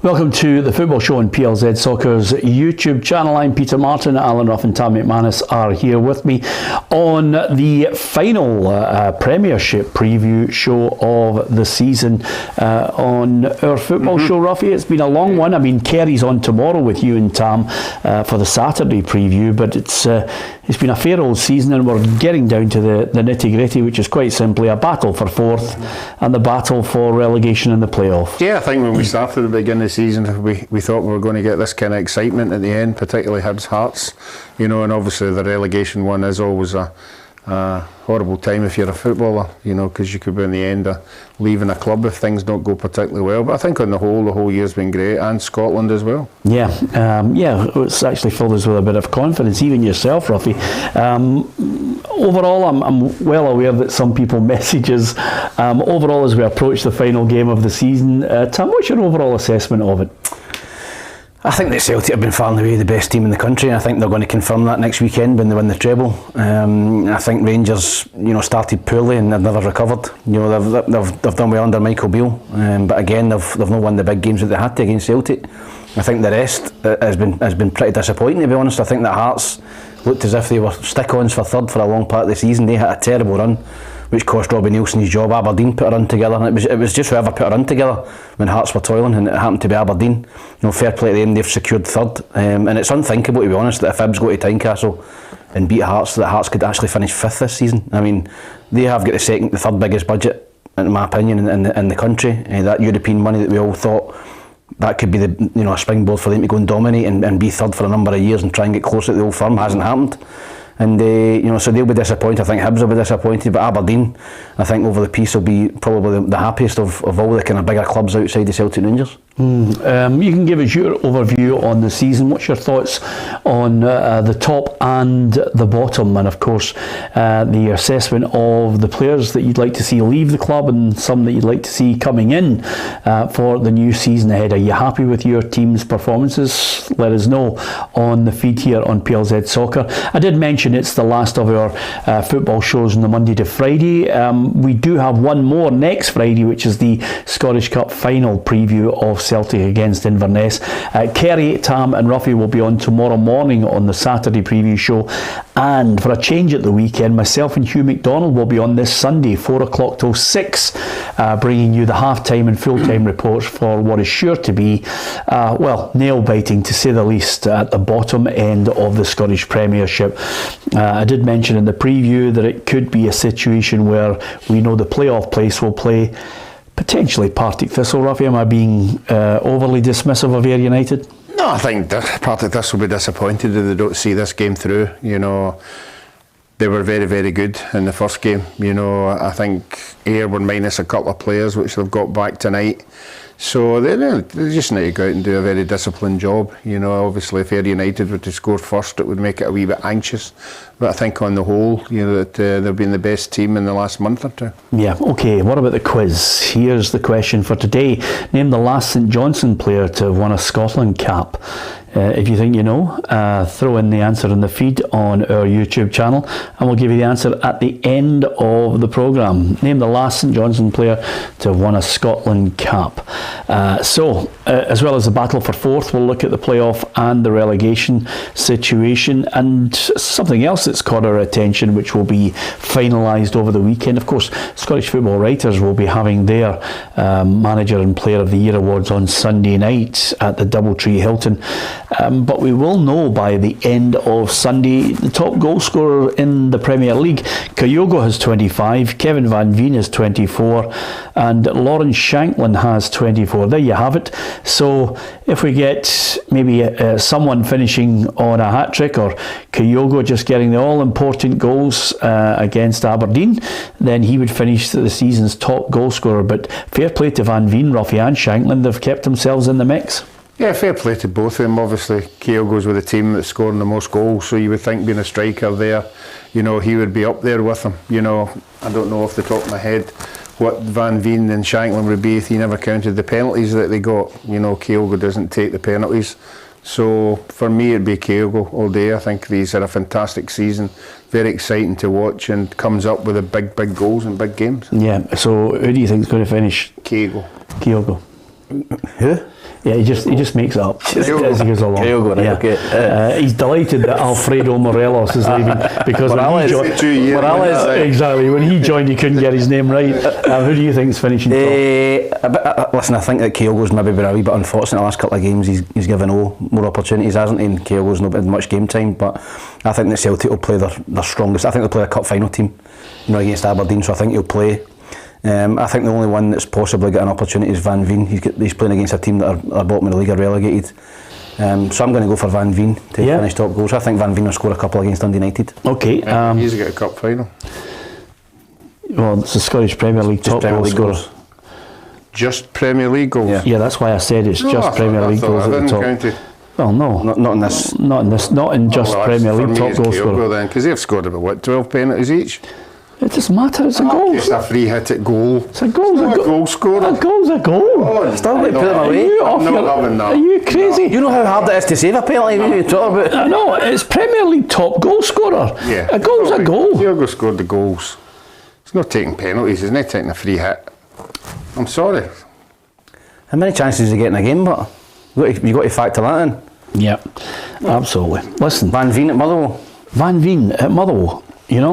Welcome to the Football Show on PLZ Soccer's YouTube channel. I'm Peter Martin. Alan Ruff and Tam McManus are here with me on the final Premiership preview show of the season on our Football Show, Ruffy. It's been a long one. I mean, Kerry's on tomorrow with you and Tam for the Saturday preview, but it's been a fair old season, and we're getting down to the nitty-gritty, which is quite simply a battle for fourth and the battle for relegation in the playoff. Yeah, I think when we started at the beginning of the season, we thought we were going to get this kind of excitement at the end, particularly Hibs Hearts, and obviously the relegation one is always a horrible time if you're a footballer, because you could be in the end of leaving a club if things don't go particularly well. But I think on the whole year's been great, and Scotland as well. Yeah, it's actually filled us with a bit of confidence, even yourself, Ruffy. Overall, I'm well aware that some people message us. Overall, as we approach the final game of the season, Tam, what's your overall assessment of it? I think that Celtic have been far and away the best team in the country, and I think they're going to confirm that next weekend when they win the treble. I think Rangers, started poorly and they've never recovered. They've done well under Michael Beale, but again they've not won the big games that they had to against Celtic. I think the rest has been pretty disappointing, to be honest. I think that Hearts looked as if they were stick-ons for third for a long part of the season. They had a terrible run, which cost Robbie Nielsen his job. Aberdeen put a run together, and it was just whoever put a run together when Hearts were toiling, and it happened to be Aberdeen. Fair play to them, they've secured third, and it's unthinkable, to be honest, that if Hibs go to Tynecastle and beat Hearts, that Hearts could actually finish fifth this season. I mean, they have got the third biggest budget, in my opinion, in the country. That European money that we all thought that could be a springboard for them to go and dominate and be third for a number of years and try and get closer to the old firm hasn't happened. And so they'll be disappointed. I think Hibs will be disappointed, but Aberdeen, I think over the piece, will be probably the happiest of all the kind of bigger clubs outside the Celtic Rangers. You can give us your overview on the season. What's your thoughts on the top and the bottom, and of course the assessment of the players that you'd like to see leave the club and some that you'd like to see coming in for the new season ahead? Are you happy with your team's performances? Let us know on the feed here on PLZ Soccer. I did mention it's the last of our football shows on the Monday to Friday. We do have one more next Friday, which is the Scottish Cup final preview of Celtic against Inverness. Kerry, Tam and Ruffy will be on tomorrow morning on the Saturday preview show, and for a change at the weekend, myself and Hugh McDonald will be on this Sunday 4 o'clock till 6, bringing you the half-time and full-time reports for what is sure to be nail-biting, to say the least, at the bottom end of the Scottish Premiership. I did mention in the preview that it could be a situation where we know the playoff place will play potentially Partick Thistle. Ruffy, am I being overly dismissive of Ayr United? No, I think Partick Thistle will be disappointed if they don't see this game through. They were very, very good in the first game. I think Ayr were minus a couple of players, which they've got back tonight. So they just need to go out and do a very disciplined job. Obviously if Ayr United were to score first, it would make it a wee bit anxious. But I think on the whole, that they've been the best team in the last month or two. Yeah, okay, what about the quiz? Here's the question for today. Name the last St Johnstone player to have won a Scotland cap. If you think you know, throw in the answer in the feed on our YouTube channel, and we'll give you the answer at the end of the programme. Name the last St Johnstone player to have won a Scotland cap. As well as the battle for fourth, we'll look at the playoff and the relegation situation, and something else that's caught our attention, which will be finalised over the weekend. Of course, Scottish Football Writers will be having their Manager and Player of the Year awards on Sunday night at the Doubletree Hilton. But we will know by the end of Sunday the top goal scorer in the Premier League. Kyogo has 25, Kevin Van Veen has 24, and Lawrence Shanklin has 24. There you have it. So if we get maybe someone finishing on a hat-trick, or Kyogo just getting the all-important goals against Aberdeen, then he would finish the season's top goal scorer. But fair play to Van Veen, Ruffy and Shanklin. They've kept themselves in the mix. Yeah, fair play to both of them. Obviously, Kyogo's with the team that's scoring the most goals, so you would think, being a striker there, he would be up there with them. I don't know off the top of my head what Van Veen and Shanklin would be if he never counted the penalties that they got. Kyogo doesn't take the penalties. So for me, it'd be Kyogo all day. I think he's had a fantastic season, very exciting to watch, and comes up with the big goals and big games. Yeah, so who do you think is going to finish? Kyogo. Kyogo. Who? Yeah, he just makes it up as he goes along. Kyogo, right, okay. He's delighted that Alfredo Morelos is leaving because Morales, exactly, when he joined he couldn't get his name right. Who do you think is finishing top? Listen, I think that Kyogo's maybe been a wee bit unfortunate the last couple of games. He's given more opportunities, hasn't he? And Kyogo's not had much game time, but I think that Celtic will play their strongest. I think they'll play a cup final team, against Aberdeen, so I think he'll play. I think the only one that's possibly got an opportunity is Van Veen. He's playing against a team that are bottom of the league or relegated. So I'm going to go for Van Veen to finish top goals. I think Van Veen will score a couple against Dundee United. Okay. He's got a cup final. Well, it's the Scottish Premier League top goal scorers. Just Premier League goals? Yeah, that's why I said it's just Premier League goals at the top. Well, no. Not in this. Not in just Premier League top goal scorer. Because they've scored about 12 penalties each? It doesn't matter, it's a goal. It's a free hit at goal. It's a goal. It's a goal scorer. A goal's a goal. Oh, stop it, put them away. Are you crazy? You know how hard it is to save a penalty when you talk about it. No, it's Premier League top goal scorer. Yeah. A goal's a goal. Diogo scored the goals. He's not taking penalties, he's not taking a free hit. I'm sorry. How many chances does he get in a game, but you've got to factor that in. Yeah, absolutely. Listen, Van Veen at Motherwell,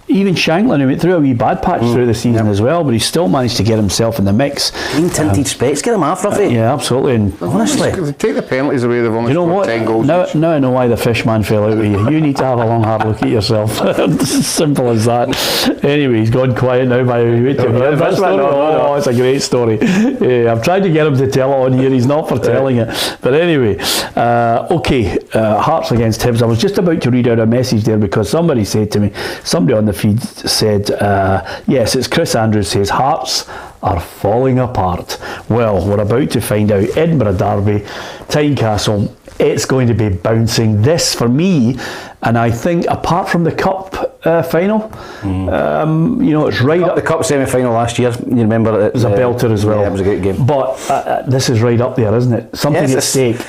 even Shanklin, who went through a wee bad patch through the season as well, but he still managed to get himself in the mix. Green tinted specs, get him off, Ruffy. Yeah, absolutely. And honestly, take the penalties away, they've only scored 10 goals. Now I know why the fish man fell out with you. You need to have a long hard look at yourself. Simple as that. Anyway, he's gone quiet now by wait till the end. Oh, it's a great story. I've tried to get him to tell it on here, he's not for telling it. But anyway, Hearts against Hibs. I was just about to read out a message there because somebody said to me, somebody on the feed said, yes, it's Chris Andrews says, Hearts are falling apart. Well, we're about to find out. Edinburgh Derby, Tynecastle, it's going to be bouncing. This, for me, and I think apart from the Cup final, it's right up. The Cup semi-final last year, you remember it was a belter as well. Yeah, it was a great game. But this is right up there, isn't it? Something at stake.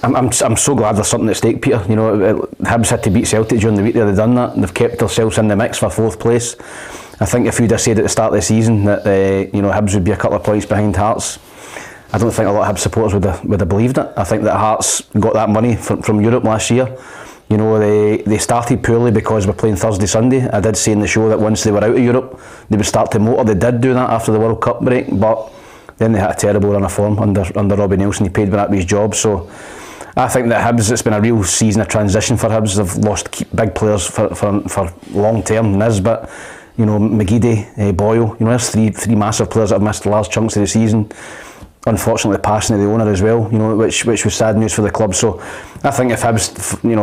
I'm so glad there's something at stake, Peter. Hibs had to beat Celtic during the week. They've done that. They've kept themselves in the mix for 4th place. I think if you'd have said at the start of the season that Hibs would be a couple of points behind Hearts, I don't think a lot of Hibs supporters would have believed it. I think that Hearts got that money from Europe last year. They started poorly because we're playing Thursday, Sunday. I did say in the show that once they were out of Europe, they would start to motor. They did do that after the World Cup break, but then they had a terrible run of form under Robbie Nelson. He paid for that with his job. So I think that Hibs, it's been a real season of transition for Hibs. They've lost big players for long term. Nisbet, McGeady, Boyle. There's three massive players that have missed large chunks of the season. Unfortunately, passing to the owner as well. Which was sad news for the club. So I think if Hibs,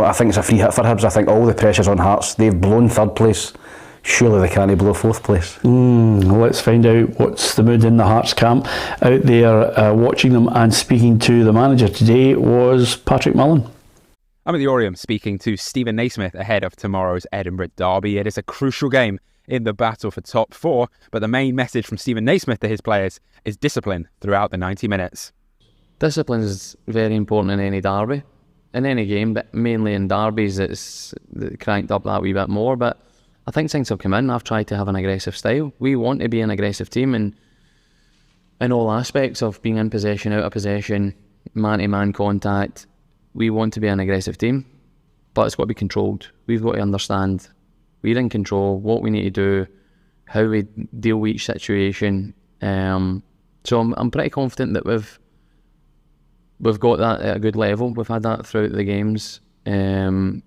I think it's a free hit for Hibs. I think all the pressure's on Hearts. They've blown 3rd place. Surely they can't blow 4th place. Let's find out what's the mood in the Hearts camp. Out there watching them and speaking to the manager today was Patrick Mullen. I'm at the Orium speaking to Stephen Naismith ahead of tomorrow's Edinburgh Derby. It is a crucial game in the battle for top 4, but the main message from Stephen Naismith to his players is discipline throughout the 90 minutes. Discipline is very important in any derby, in any game, but mainly in derbies it's cranked up that wee bit more. But I think things have come in. I've tried to have an aggressive style. We want to be an aggressive team in all aspects of being in possession, out of possession, man-to-man contact. We want to be an aggressive team, but it's got to be controlled. We've got to understand we're in control, what we need to do, how we deal with each situation. So I'm pretty confident that we've got that at a good level. We've had that throughout the games. And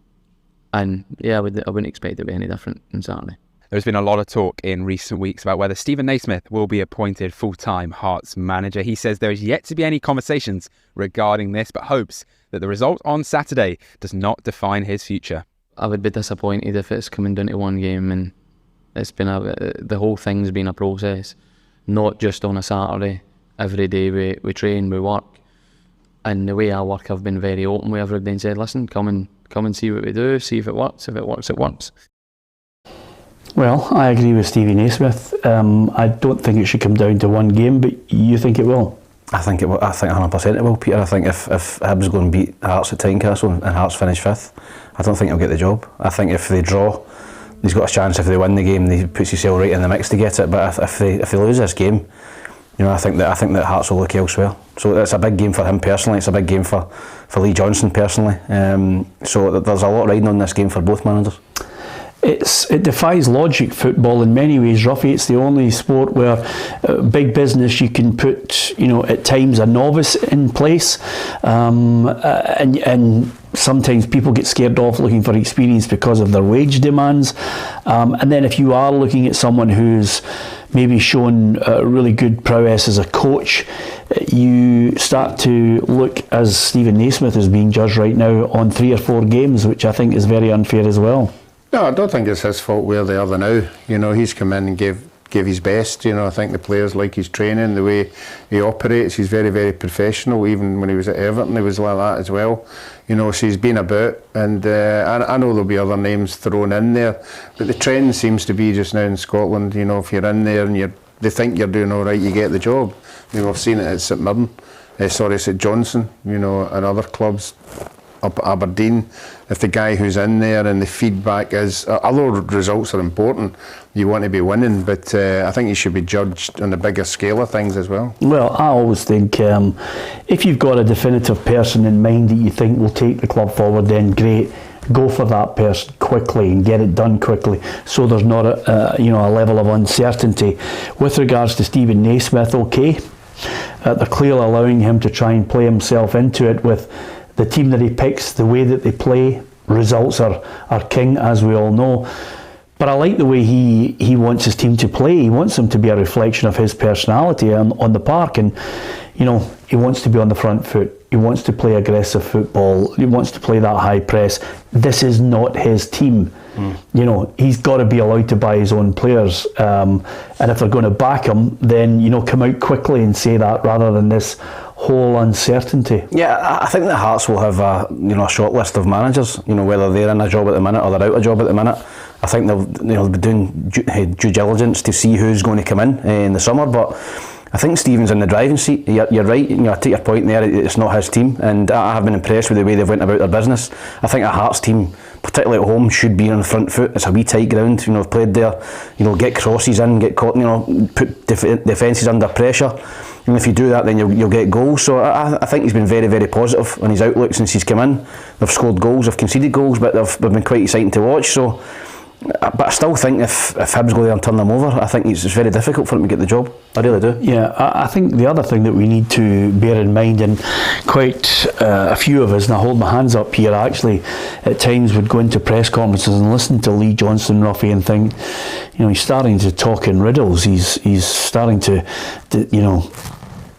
yeah, I wouldn't expect it to be any different on Saturday. There's been a lot of talk in recent weeks about whether Stephen Naismith will be appointed full-time Hearts manager. He says there is yet to be any conversations regarding this, but hopes that the result on Saturday does not define his future. I would be disappointed if it's coming down to one game, and it's been the whole thing's been a process, not just on a Saturday. Every day we train, we work, and the way I work, I've been very open with everybody and said, listen, come and see what we do, see if it works. If it works, it works. Well, I agree with Stevie Naismith. I don't think it should come down to one game, but you think it will? I think it will. I think 100% it will, Peter. I think if Hibs go and beat Hearts at Tynecastle and Hearts finish 5th, I don't think he'll get the job. I think if they draw, he's got a chance. If they win the game, he puts himself right in the mix to get it. But if they lose this game, You know, I think that Hearts will look elsewhere. So it's a big game for him personally. It's a big game for Lee Johnson personally. So there's a lot riding on this game for both managers. It defies logic, football, in many ways, Ruffy. It's the only sport where big business, you can put, at times a novice in place, and sometimes people get scared off looking for experience because of their wage demands. And then if you are looking at someone who's maybe shown really good prowess as a coach, you start to look, as Stephen Naismith is being judged right now, on 3 or 4 games, which I think is very unfair as well. No, I don't think it's his fault where they are now. He's come in and gave his best. I think the players like his training, the way he operates. He's very, very professional. Even when he was at Everton, he was like that as well. So he's been about, and I know there'll be other names thrown in there, but the trend seems to be just now in Scotland. If you're in there and they think you're doing all right, you get the job. We've seen it at St Mirren, St Johnson, and other clubs. Up Aberdeen, if the guy who's in there and the feedback is, although results are important, you want to be winning, but I think you should be judged on the bigger scale of things as well. Well, I always think if you've got a definitive person in mind that you think will take the club forward, then great, go for that person quickly and get it done quickly, so there's not a level of uncertainty. With regards to Stephen Naismith, okay, they're clearly allowing him to try and play himself into it with the team that he picks, the way that they play. Results are king, as we all know. But I like the way he wants his team to play. He wants them to be a reflection of his personality on the park, and he wants to be on the front foot. He wants to play aggressive football. He wants to play that high press. This is not his team. He's got to be allowed to buy his own players, and if they're going to back him, then come out quickly and say that, rather than this whole uncertainty. Yeah, I think the Hearts will have a short list of managers. Whether they're in a job at the minute or they're out of a job at the minute. I think they'll be doing due diligence to see who's going to come in the summer. But I think Stephen's in the driving seat. You're right. I take your point there. It's not his team, and I have been impressed with the way they've went about their business. I think a Hearts team, particularly at home, should be on the front foot. It's a wee tight ground. They've played there. Get crosses in, get caught. Put defences under pressure. And if you do that, then you'll get goals. So I think he's been very, very positive on his outlook since he's come in. They've scored goals, they've conceded goals, but they've been quite exciting to watch. So, but I still think if Hibs go there and turn them over, I think it's very difficult for him to get the job. I really do. Yeah, I think the other thing that we need to bear in mind, and quite a few of us, and I hold my hands up here, actually at times would go into press conferences and listen to Lee Johnson, Ruffy, and think, he's starting to talk in riddles. He's starting to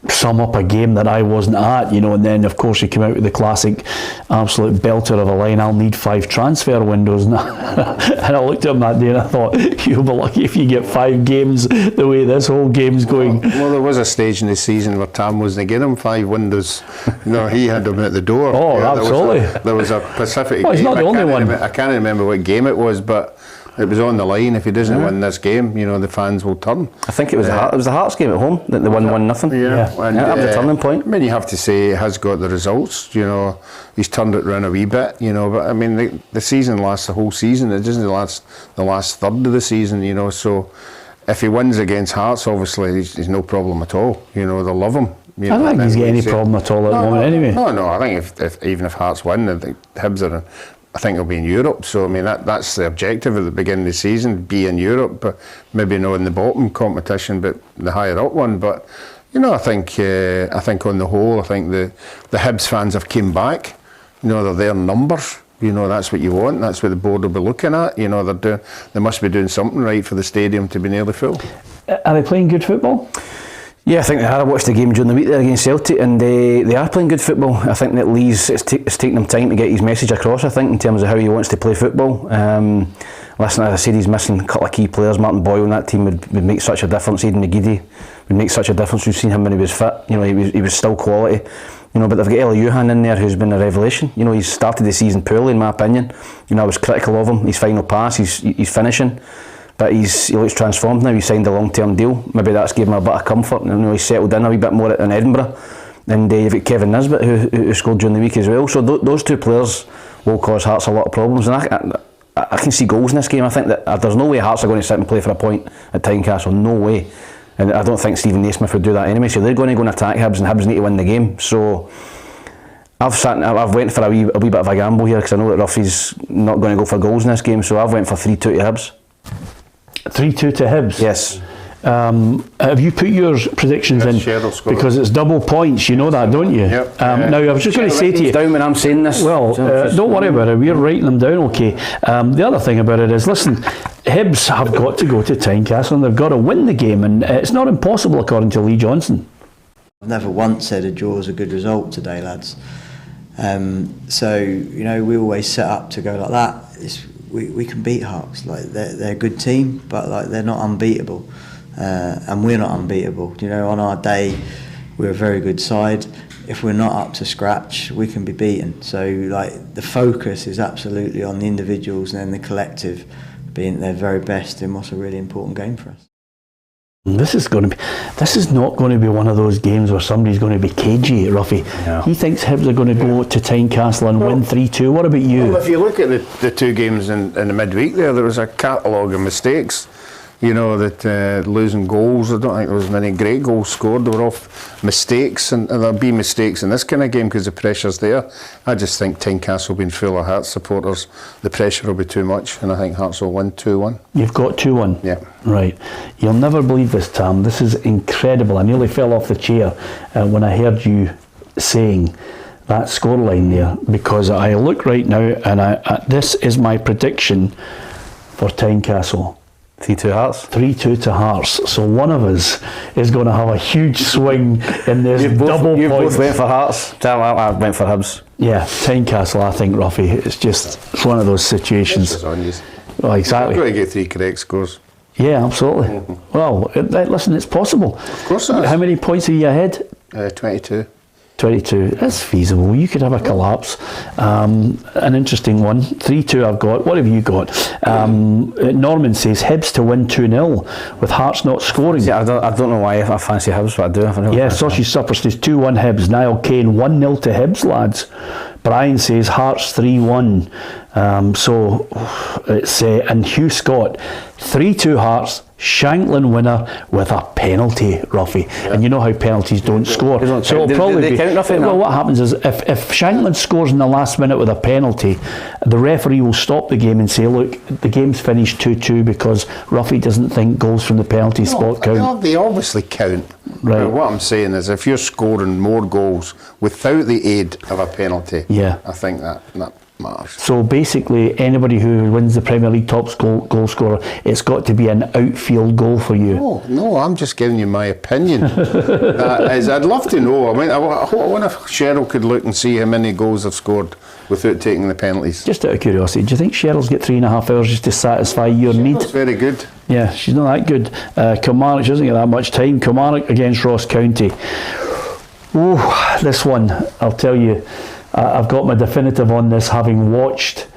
sum up a game that I wasn't at, and then of course he came out with the classic absolute belter of a line, I'll need 5 transfer windows, and I looked at him that day and I thought, you'll be lucky if you get 5 games the way this whole game's going. Well, there was a stage in the season where Tam wasn't getting him 5 windows. He had them at the door. Oh, yeah, absolutely. There was a Pacific well, he's game. not the only one. I can't remember what game it was, but it was on the line. If he doesn't win this game, the fans will turn. I think it was the Hearts game at home that they won 1-0. Yeah, and that was a turning point. I mean, you have to say he has got the results. He's turned it around a wee bit. But I mean, the season lasts the whole season. It doesn't last the last third of the season. So if he wins against Hearts, obviously there's no problem at all. They'll love him. I don't think he's got any problem at all at the moment. Anyway. No. I think even if Hearts win, I think Hibs are. I think he'll be in Europe, so I mean that's the objective at the beginning of the season, be in Europe, but maybe not in the bottom competition, but the higher up one. But I think on the whole, I think the Hibs fans have came back. They're their numbers. That's what you want. That's what the board will be looking at. They must be doing something right for the stadium to be nearly full. Are they playing good football? Yeah, I think they are. I watched the game during the week there against Celtic, and they are playing good football. I think that Lee's it's taken him time to get his message across, I think, in terms of how he wants to play football. Listen, as I said, he's missing a couple of key players. Martin Boyle on that team would make such a difference. Aidan McGeady would make such a difference. We've seen him when he was fit. He was still quality. But they've got Eli Johan in there who's been a revelation. He's started the season poorly, in my opinion. I was critical of him. His final pass, his finishing. But he looks transformed now. He signed a long-term deal. Maybe that's given him a bit of comfort. He's settled in a wee bit more in Edinburgh. And you've got Kevin Nisbet who scored during the week as well. So those 2 players will cause Hearts a lot of problems. And I can see goals in this game. I think that there's no way Hearts are going to sit and play for a point at Tynecastle. No way. And I don't think Stephen Naismith would do that anyway, so they're going to go and attack Hibs, and Hibs need to win the game. So I've went for a wee bit of a gamble here, because I know that Ruffy's not going to go for goals in this game, so I've went for 3-2 to Hibs. 3-2 to Hibs? Yes. Have you put your predictions in? Because it's double points, you know that, don't you? Yep. Now, I was just going to say to you... down when I'm saying this. Well, don't worry about it, we're writing them down, okay. The other thing about it is, listen, Hibs have got to go to Tynecastle and they've got to win the game, and it's not impossible according to Lee Johnson. I've never once said a draw is a good result today, lads. So, you know, we always set up to go like that. We can beat Hearts. Like, they're a good team, but like, they're not unbeatable. And we're not unbeatable. You know, on our day, we're a very good side. If we're not up to scratch, we can be beaten. So, like, the focus is absolutely on the individuals and then the collective being at their very best in what's a really important game for us. This is not going to be one of those games where somebody's going to be cagey, Ruffy. No. He thinks Hibs are going to go to Tynecastle and win 3-2. What about you? Well, if you look at the two games in the midweek there was a catalogue of mistakes. You know, that losing goals, I don't think there was many great goals scored. They were off mistakes, and there'll be mistakes in this kind of game because the pressure's there. I just think Tynecastle being full of Hearts supporters, the pressure will be too much, and I think Hearts will win 2-1. You've got 2-1? Yeah. Right. You'll never believe this, Tam. This is incredible. I nearly fell off the chair when I heard you saying that scoreline there, because I look right now and this is my prediction for Tynecastle. 3-2 Hearts? 3-2 to Hearts. So one of us is going to have a huge swing in this double point. You both went for Hearts. I went for Hibs. Yeah, Tynecastle, I think, Ruffy. It's one of those situations. Well, exactly. You've got to get 3 correct scores. Yeah, absolutely. Mm-hmm. Well, listen, it's possible. Of course it is. How many points are you ahead? 22. 22. That's feasible. You could have a collapse. An interesting one. 3-2 I've got. What have you got? Norman says Hibs to win 2-0 with Hearts not scoring. Yeah, I don't know why I fancy Hibs, but I do. Yeah, Sausage Supper says 2-1 Hibs. Niall Kane 1-0 to Hibs, lads. Brian says Hearts 3-1. So it's and Hugh Scott 3-2 Hearts. Shanklin winner with a penalty, Ruffy. Yeah. And you know how penalties don't score. So it'll probably be... Well, what happens is if Shanklin scores in the last minute with a penalty, the referee will stop the game and say, look, the game's finished 2-2 because Ruffy doesn't think goals from the penalty spot count. They obviously count. Right. What I'm saying is if you're scoring more goals without the aid of a penalty, I think that matters. So basically, anybody who wins the Premier League top goal scorer, it's got to be an outfield goal for you. No, I'm just giving you my opinion. I'd love to know. I wonder if Cheryl could look and see how many goals I've scored without taking the penalties. Just out of curiosity, do you think Cheryl's got 3.5 hours just to satisfy your need? That's very good. Yeah, she's not that good. Kilmarnock, she doesn't get that much time. Kilmarnock against Ross County. Oh, this one, I'll tell you. I've got my definitive on this, having watched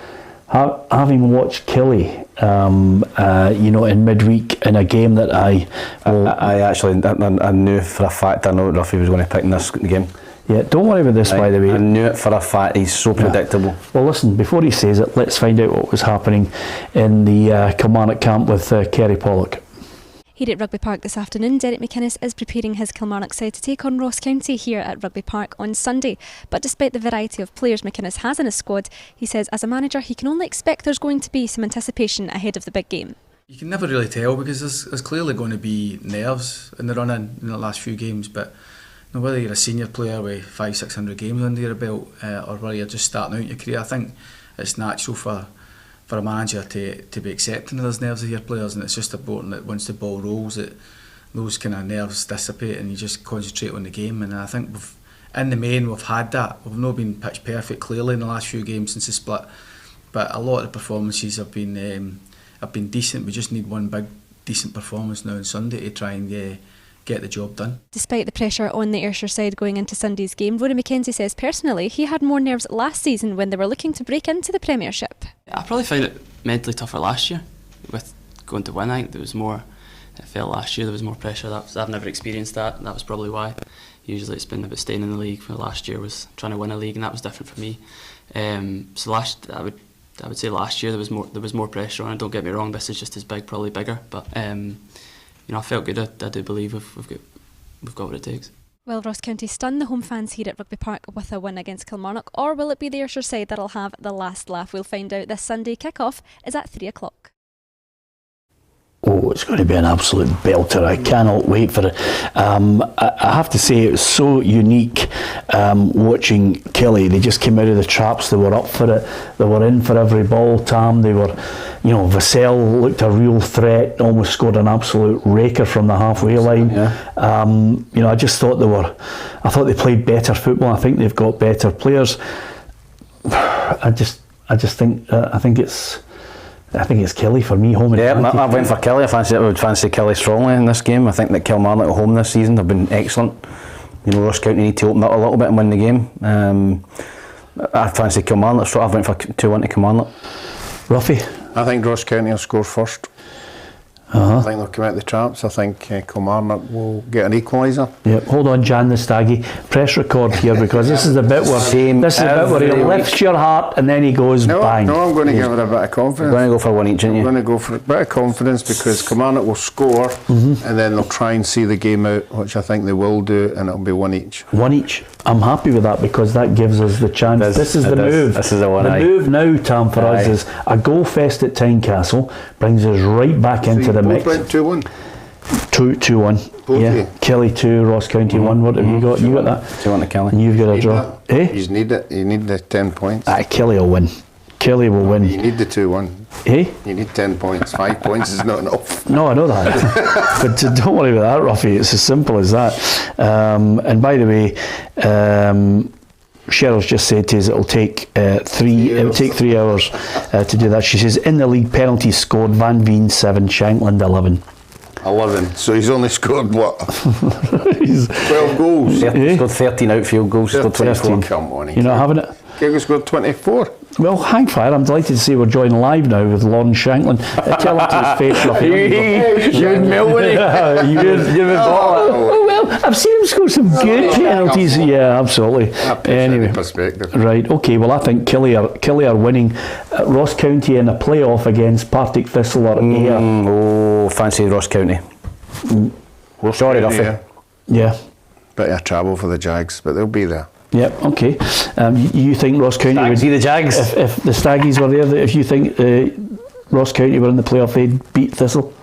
Killie, in midweek in a game that I knew for a fact I know Ruffy was going to pick in this game. Yeah, don't worry about this, by the way. I knew it for a fact. He's so predictable. Well, listen, before he says it, let's find out what was happening in the Kilmarnock camp with Kerry Pollock. Here at Rugby Park this afternoon, Derek McInnes is preparing his Kilmarnock side to take on Ross County here at Rugby Park on Sunday. But despite the variety of players McInnes has in his squad, he says as a manager he can only expect there's going to be some anticipation ahead of the big game. You can never really tell because there's clearly going to be nerves in the run-in in the last few games, but whether you're a senior player with 500-600 games under your belt or whether you're just starting out your career, I think it's natural for a manager to be accepting of those nerves of your players, and it's just important that once the ball rolls that those kind of nerves dissipate and you just concentrate on the game. And I think in the main we've had that. We've not been pitch perfect clearly in the last few games since the split, but a lot of the performances have been decent. We just need one big decent performance now on Sunday to try and get the job done. Despite the pressure on the Ayrshire side going into Sunday's game, Rory McKenzie says personally he had more nerves last season when they were looking to break into the Premiership. I probably found it mentally tougher last year with going to win. I think there was more, I felt last year there was more pressure. I've never experienced that. That was probably why. Usually it's been about staying in the league. Last year was trying to win a league, and that was different for me. So I would say last year there was more pressure on it. Don't get me wrong, this is just as big, probably bigger, but I felt good. I do believe we've got what it takes. Will Ross County stun the home fans here at Rugby Park with a win against Kilmarnock, or will it be the Ayrshire side that'll have the last laugh? We'll find out this Sunday. Kick-off is at 3 o'clock. Oh, it's going to be an absolute belter. I cannot wait for it. I have to say, it was so unique watching Kelly. They just came out of the traps. They were up for it. They were in for every ball, Tam. They were, Vassell looked a real threat, almost scored an absolute raker from the halfway line. Yeah. I just thought I thought they played better football. I think they've got better players. I think it's Kelly for me, home and I went for Kelly. I would fancy Kelly strongly in this game. I think that Kilmarnock at home this season have been excellent. Ross County need to open up a little bit and win the game. I fancy Kilmarnock. I went for 2-1 to Kilmarnock. Ruffy? I think Ross County will score first. I think they'll come out the traps. I think Kilmarnock will get an equaliser. Yep. Hold on, Jan the Staggy. Press record here, because this is the bit where he lifts your heart and then he goes bang. No, I'm going to give it a bit of confidence. You're going to go for one each, aren't you? I'm going to go for a bit of confidence, because Kilmarnock will score and then they'll try and see the game out, which I think they will do, and it'll be one each. One each. I'm happy with that, because that gives us the chance. This is the move. This is the one. The move now, Tam, for us is a goal fest at Tynecastle, brings us right back into the mix. 2-1. 2-1. Yeah. Kelly 2, Ross County 1. What have you got? You got that? 2-1 to Kelly. And you've got a draw. You need it. You need the 10 points. Kelly will win. Kelly will win. You need the 2-1. You need 10 points. 5 points is not enough. No, I know that. But don't worry about that, Ruffy. It's as simple as that. And by the way, Cheryl's just said to us it'll take 3 hours to do that. She says, in the league, penalties scored, Van Veen 7, Shankland 11. 11. So he's only scored what? 12 goals. He scored 13 outfield goals. Scored 24. Come on, you're not having it? He scored 24. Well, hang fire. I'm delighted to say we're joined live now with Lon Shankland. Tell him to his face, Ruffy. You'd melt with it. Oh, well, I've seen him score some good penalties. Yeah, absolutely. Anyway, perspective. Right, okay. Well, I think Killy are winning Ross County in a playoff against Partick Thistle or Ayr. Oh, fancy Ross County. Sorry, Ruffy. Yeah. Bit of travel for the Jags, but they'll be there. Yep, okay. You think Ross County would see the Jags? If the Staggies were there, if you think Ross County were in the playoff, they'd beat Thistle?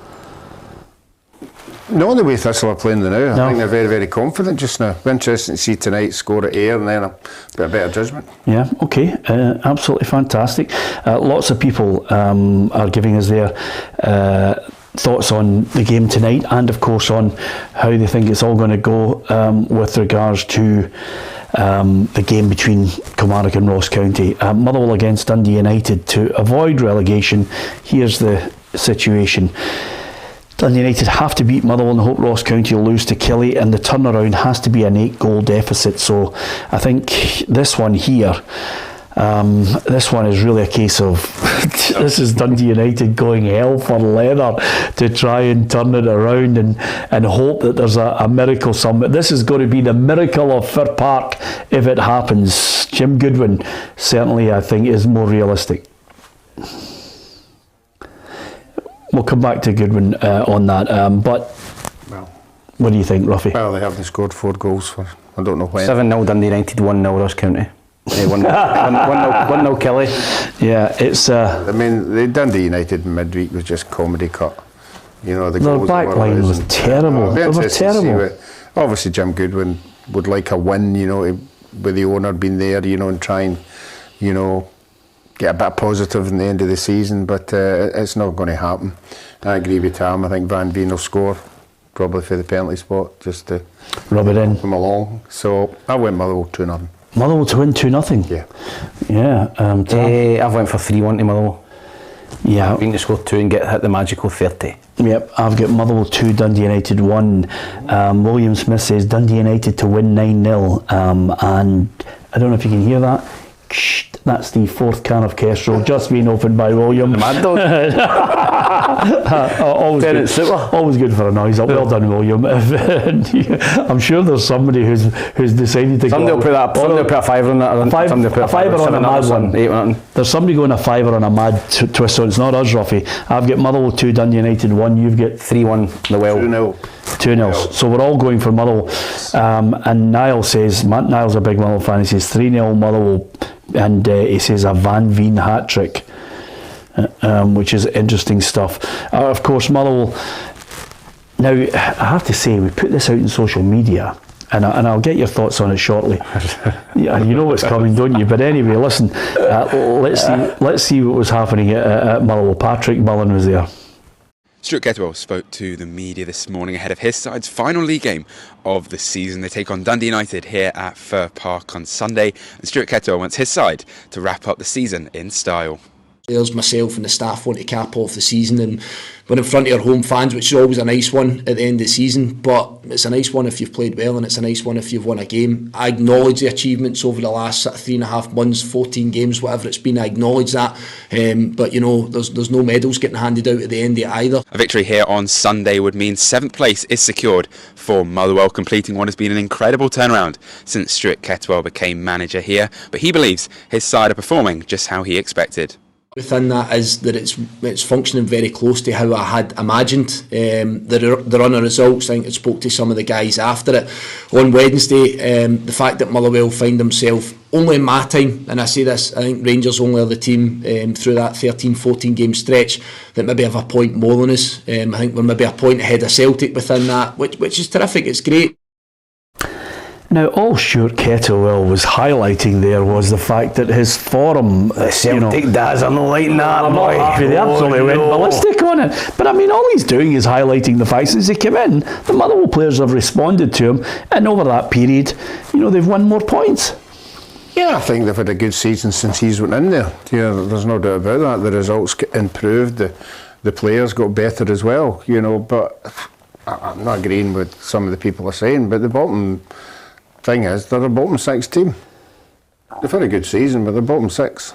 No, the way Thistle are playing now, I think they're very, very confident just now. Be interesting to see tonight score at Ayr and then a bit of better judgment. Yeah, okay, absolutely fantastic. Lots of people are giving us their thoughts on the game tonight, and of course on how they think it's all going to go with regards to the game between Kilmarnock and Ross County. Motherwell against Dundee United to avoid relegation. Here's the situation. Dundee United have to beat Motherwell and hope Ross County will lose to Killie, and the turnaround has to be an 8-goal deficit. So I think this one here, this one is really a case of this is Dundee United going hell for leather to try and turn it around and hope that there's a miracle somewhere. This is going to be the miracle of Fir Park if it happens. Jim Goodwin certainly, I think, is more realistic. We'll come back to Goodwin on that, but what do you think, Ruffy? Well, they haven't scored 4 goals for I don't know when. 7-0 Dundee United, 1-0 Ross County. 1-0 Kelly. Yeah, it's. I mean, the Dundee United midweek was just comedy cut. You know, the their goals back line was terrible. They were terrible. Obviously, Jim Goodwin would like a win, you know, with the owner being there, you know, and try and, you know, get a bit positive in the end of the season, but it's not going to happen. I agree with Tam. I think Van Veen will score, probably for the penalty spot, just to rub it in. Come along. So I went Motherwell 2-0. Motherwell to win 2-0. Yeah. Yeah. I've went for 3-1 to Motherwell. Yeah. Being to score 2 and hit the magical 30. Yep, I've got Motherwell 2, Dundee United 1. William Smith says Dundee United to win 9-0. And I don't know if you can hear that. That's the fourth can of Kestrel just being opened by William. Mad Dog. Always good for a noise up. Well done, William. I'm sure there's somebody who's decided to Somebody will put a fiver on that. A fiver on a mad one. There's somebody going a fiver on a mad twist, so it's not us, Ruffy. I've got Motherwell 2, Dundee United 1. You've got 3-1 the Well. 2-0. So we're all going for Motherwell. And Niall says, Matt Niall's a big Motherwell fan, he says 3-0 Motherwell, and he says a Van Veen hat-trick, which is interesting stuff. Of course, Motherwell, now I have to say, we put this out in social media, and I'll get your thoughts on it shortly. Yeah, you know what's coming, don't you? But anyway, listen, let's see what was happening at Motherwell. Patrick Mullen was there. Stuart Kettlewell spoke to the media this morning ahead of his side's final league game of the season. They take on Dundee United here at Fir Park on Sunday, and Stuart Kettlewell wants his side to wrap up the season in style. Players, myself and the staff want to cap off the season, and we're in front of our home fans, which is always a nice one at the end of the season, but it's a nice one if you've played well, and it's a nice one if you've won a game. I acknowledge the achievements over the last 3.5 months, 14 games, whatever it's been. I acknowledge that, but you know, there's no medals getting handed out at the end of it either. A victory here on Sunday would mean 7th place is secured for Motherwell, completing what has been an incredible turnaround since Stuart Kettlewell became manager here, but he believes his side are performing just how he expected. Within that is that it's functioning very close to how I had imagined. The run of results, I think I spoke to some of the guys after it on Wednesday, the fact that Motherwell find themselves only in my time, and I say this, I think Rangers only are the team through that 13-14 game stretch that maybe have a point more than us. I think we're maybe a point ahead of Celtic within that, which is terrific. It's great. Now, all Stuart Kettlewell was highlighting there was the fact that his form, the Celtic dads are not like that. I'm not happy. They absolutely went ballistic on it. But I mean, all he's doing is highlighting the fact since he came in, the Motherwell players have responded to him, and over that period, you know, they've won more points. Yeah, I think they've had a good season since he's went in there. Yeah, there's no doubt about that. The results improved, the players got better as well. You know, but I'm not agreeing with some of the people are saying. But the bottom thing is, they're a bottom 6 team. They've had a good season, but they're bottom 6.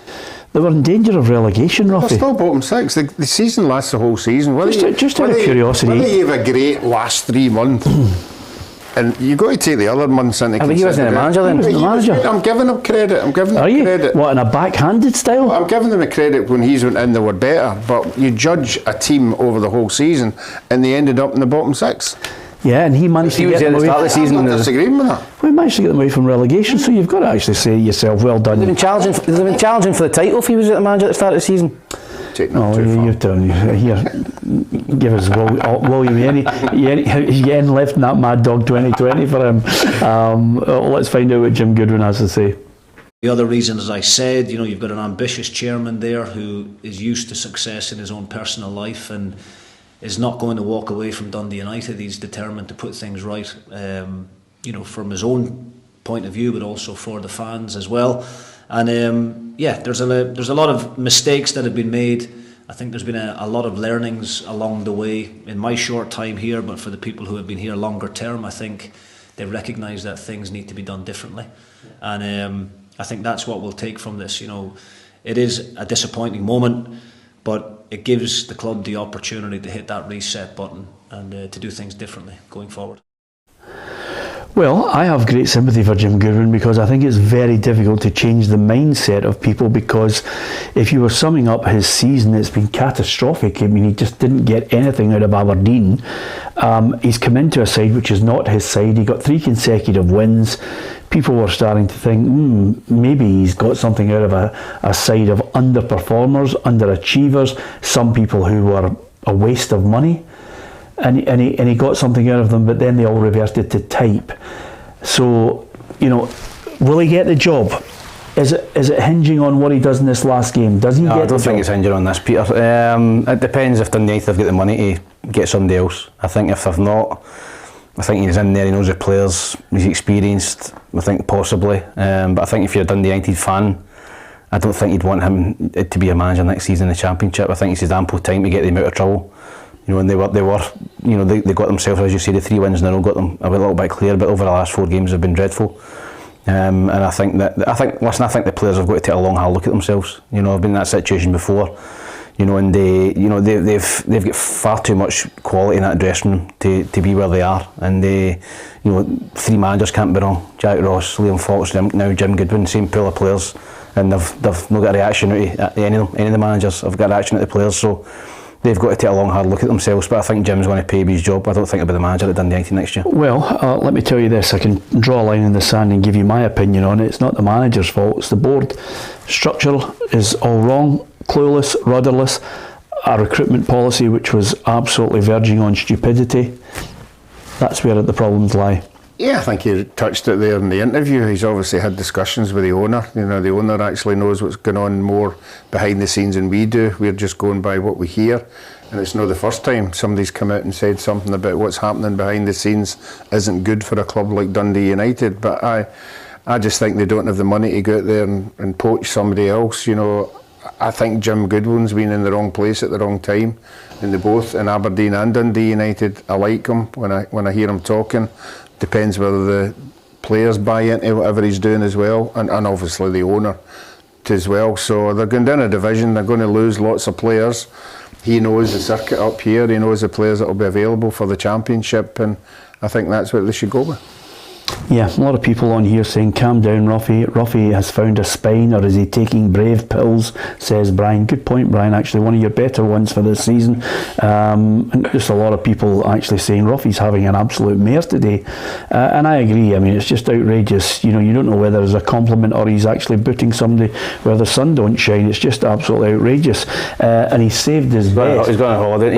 They were in danger of relegation, Ruffy. They're still bottom 6. The season lasts the whole season. Just out of curiosity. Whether you have a great last 3 months, and you've got to take the other months into consideration. He wasn't the manager then. The manager. I'm giving him credit. I'm giving him credit. What, in a backhanded style? I'm giving them a credit when he's went in, they were better. But you judge a team over the whole season, and they ended up in the bottom 6. Yeah, and he managed to get them away. I'm not disagreeing with that. Well, he managed to get them away from relegation, so you've got to actually say to yourself, well done. They've been challenging for the title if he was at the manager at the start of the season. You've done. Here, give us William. You ain't left in that Mad Dog 2020 for him. Let's find out what Jim Goodwin has to say. The other reason, as I said, you know, you've got an ambitious chairman there who is used to success in his own personal life and is not going to walk away from Dundee United. He's determined to put things right, you know, from his own point of view, but also for the fans as well. And there's a lot of mistakes that have been made. I think there's been a lot of learnings along the way in my short time here, but for the people who have been here longer term, I think they recognise that things need to be done differently. And I think that's what we'll take from this. You know, it is a disappointing moment, but it gives the club the opportunity to hit that reset button and to do things differently going forward. Well, I have great sympathy for Jim Goodwin because I think it's very difficult to change the mindset of people, because if you were summing up his season, it's been catastrophic. I mean, he just didn't get anything out of Aberdeen. He's come into a side which is not his side. He got 3 consecutive wins. People were starting to think, maybe he's got something out of a side of underperformers, underachievers, some people who were a waste of money. And he got something out of them, but then they all reverted to type. So, you know, will he get the job? Is it hinging on what he does in this last game? Does he get the job? I don't think it's hinging on this, Peter. It depends if Dundee United have got the money to get somebody else. I think if they've not, I think he's in there, he knows the players, he's experienced, I think possibly. But I think if you're a Dundee United fan, I don't think you'd want him to be a manager next season in the Championship. I think he's had ample time to get them out of trouble. You know, and they were, you know, they got themselves, as you say, the 3 wins in a row got them a little bit clear, but over the last 4 games have been dreadful. And I think the players have got to take a long hard look at themselves. You know, I've been in that situation before. You know, and they've got far too much quality in that dressing room to be where they are. And three managers can't be wrong: Jack Ross, Liam Fox, now Jim Goodwin, same pool of players, and they've not got a reaction out of any of the managers. Have got a reaction out of the players, so they've got to take a long hard look at themselves. But I think Jim's going to pay his job. I don't think it'll be the manager at Dundee United next year. Well, let me tell you this, I can draw a line in the sand and give you my opinion on it. It's not the manager's fault, it's the board. Structure is all wrong, clueless, rudderless. A recruitment policy which was absolutely verging on stupidity. That's where the problems lie. Yeah, I think he touched it there in the interview. He's obviously had discussions with the owner. You know, the owner actually knows what's going on more behind the scenes than we do. We're just going by what we hear. And it's not the first time somebody's come out and said something about what's happening behind the scenes isn't good for a club like Dundee United. But I just think they don't have the money to go out there and poach somebody else. You know, I think Jim Goodwin's been in the wrong place at the wrong time. In both in Aberdeen and Dundee United, I like him when I hear him talking. Depends whether the players buy into whatever he's doing as well, and obviously the owner as well. So they're going down a division, they're going to lose lots of players. He knows the circuit up here, he knows the players that will be available for the championship, and I think that's what they should go with. Yeah, a lot of people on here saying, calm down, Ruffy. Ruffy has found a spine, or is he taking brave pills, says Brian. Good point, Brian, actually, one of your better ones for this season. And just a lot of people actually saying Ruffy's having an absolute mare today. And I agree, I mean, it's just outrageous. You know, you don't know whether it's a compliment or he's actually booting somebody where the sun don't shine. It's just absolutely outrageous. And he's saved his best. He's going on holiday,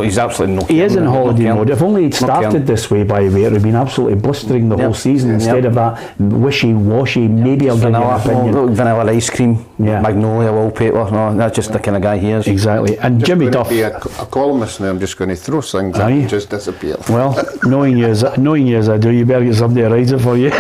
he's absolutely no. He is in holiday mode. If only he'd started this way, by the way, it would have been absolutely blistering the whole season, instead of that wishy-washy, maybe I'll give you an opinion. Vanilla ice cream, magnolia wallpaper, no, that's just the kind of guy he is. Exactly. And just Jimmy Duff. Be a columnist now, I'm just going to throw things out and just disappear. Well, knowing you as I do, you better get somebody to write it for you.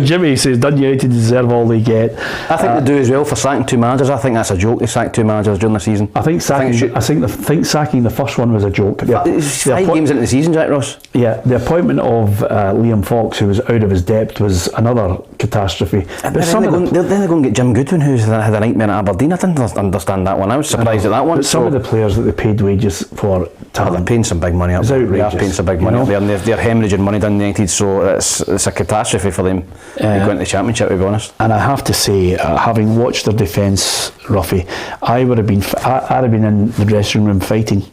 Jimmy says Dundee United deserve all they get. I think they do as well for sacking two managers. I think that's a joke, they sack two managers during the season. I think sacking sacking the first one was a joke. It's 5 games into the season, Jack Ross. Yeah, the appointment of Liam Fox, who was out of his depth, was another catastrophe. But then they're going to get Jim Goodwin, who's had a nightmare at Aberdeen. I didn't understand that one. I was surprised at that one. But some of the players that they paid wages for, they're paying some big money up. It's outrageous. They are paying some big money up there, and they're hemorrhaging money down United, so it's a catastrophe for them going to the Championship, to be honest. And I have to say, having watched their defence, Ruffy, I'd have been in the dressing room fighting.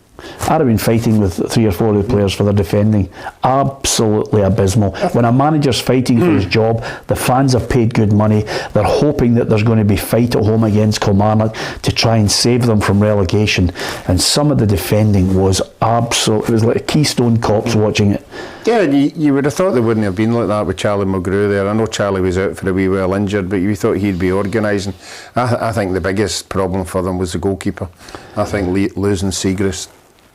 I'd have been fighting with 3 or 4 of the players for their defending. Absolutely abysmal. When a manager's fighting for his job, the fans have paid good money, they're hoping that there's going to be fight at home against Kilmarnock to try and save them from relegation, and some of the defending was absolute. It was like Keystone Cops watching it. Yeah, you would have thought they wouldn't have been like that with Charlie Mulgrew there. I know Charlie was out for a wee while injured, but you thought he'd be organising. I think the biggest problem for them was the goalkeeper. I think losing Siegrist,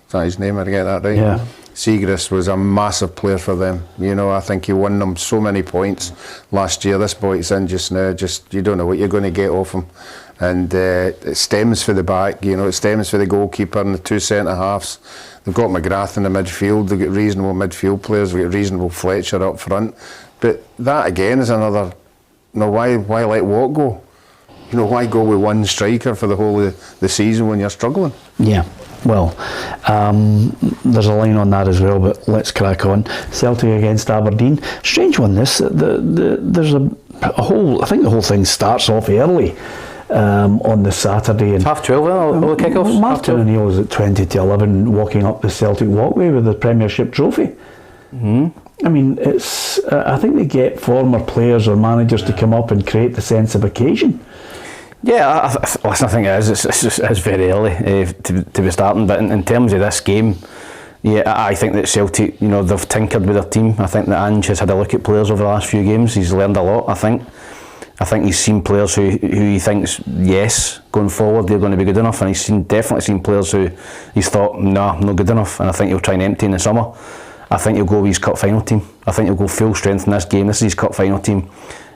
is that his name? I get that right? Yeah. Siegrist was a massive player for them. You know, I think he won them so many points last year. This boy's in just now, you don't know what you're going to get off him. And it stems for the back, you know, it stems for the goalkeeper and the 2 centre halves. They've got McGrath in the midfield, they've got reasonable midfield players, they've got reasonable Fletcher up front. But that again is another, you know, why let Watt go? You know, why go with one striker for the whole of the season when you're struggling? Yeah. Well, there's a line on that as well, but let's crack on. Celtic against Aberdeen. Strange one, this. There's a whole. I think the whole thing starts off early on the Saturday. And 12:30 all the kickoffs. Martin O'Neill was at 20 to 11 walking up the Celtic walkway with the Premiership trophy. I mean, it's. I think they get former players or managers to come up and create the sense of occasion. Yeah, I think it is. It's very early to be starting. But in terms of this game, yeah, I think that Celtic, you know, they've tinkered with their team. I think that Ange has had a look at players over the last few games. He's learned a lot. I think he's seen players who he thinks, yes, going forward they're going to be good enough, and he's definitely seen players who he's thought, nah, not good enough. And I think he'll try and empty in the summer. I think he'll go with his cup final team. I think he'll go full strength in this game. This is his cup final team,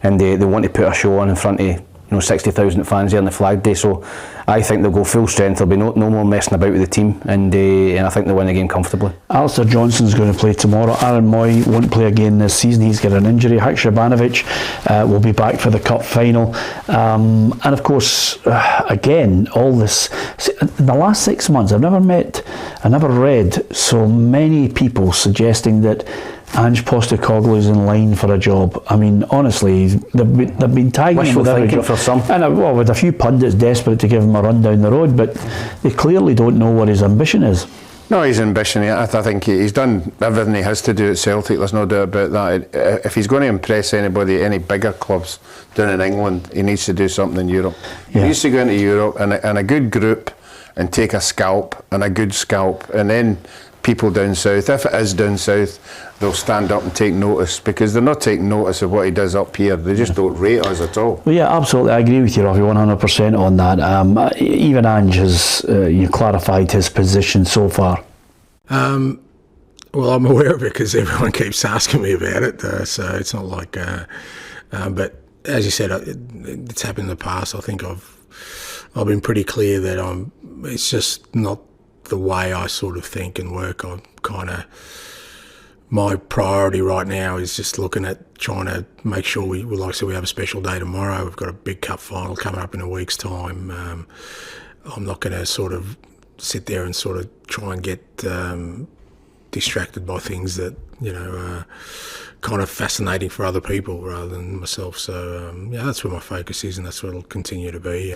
and they want to put a show on in front of 60,000 fans there on the flag day. So I think they'll go full strength. There'll be no more messing about with the team, and I think they'll win the game comfortably. Alistair Johnson's going to play tomorrow. Aaron Moy won't play again this season. He's got an injury. Hak Shabanovic will be back for the cup final. And of course, again, all this, in the last 6 months, I've never read so many people suggesting that Ange Postecoglou is in line for a job. I mean, honestly, they've been tagging him with every job. For some. And with a few pundits desperate to give him a run down the road, but they clearly don't know what his ambition is. No, his ambition, I think he's done everything he has to do at Celtic, there's no doubt about that. If he's going to impress anybody, any bigger clubs down in England, he needs to do something in Europe. Yeah. He needs to go into Europe and a good group and take a scalp, and a good scalp, and then people down south, if it is down south, they'll stand up and take notice, because they're not taking notice of what he does up here. They just don't rate us at all. Well, yeah, absolutely. I agree with you, Robbie, 100% on that. Even Ange has clarified his position so far. Well, I'm aware of it because everyone keeps asking me about it, so it's not like... but as you said, it's happened in the past. I think I've been pretty clear that it's just not the way I sort of think and work. My priority right now is just looking at trying to make sure we have a special day tomorrow. We've got a big cup final coming up in a week's time. I'm not going to sort of sit there and sort of try and get distracted by things that are kind of fascinating for other people rather than myself. So that's where my focus is, and that's where it'll continue to be.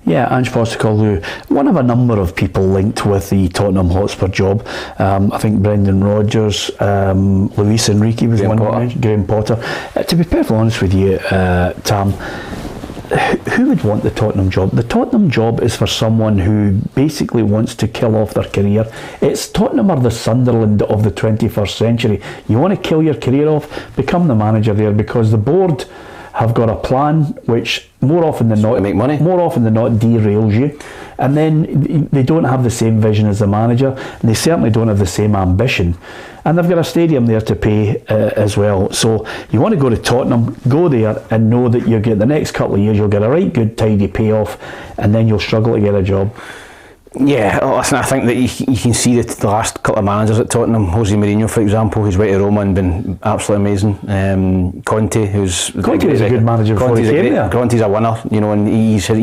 Yeah, Ange Postecoglou, one of a number of people linked with the Tottenham Hotspur job. I think Brendan Rodgers, Luis Enrique was one you mentioned, Graham Potter. To be perfectly honest with you, Tam, who would want the Tottenham job? The Tottenham job is for someone who basically wants to kill off their career. It's Tottenham are the Sunderland of the 21st century. You want to kill your career off, become the manager there, because the board have got a plan which more often than not derails you, and then they don't have the same vision as the manager, and they certainly don't have the same ambition, and they've got a stadium there to pay as well. So you want to go to Tottenham, go there and know that you'll get the next couple of years, you'll get a right good tidy payoff, and then you'll struggle to get a job. Yeah, listen, I think that you can see the last couple of managers at Tottenham, Jose Mourinho for example, who's went to Roma and been absolutely amazing. Conte was a good manager before he came there. Conte's a winner, and he's a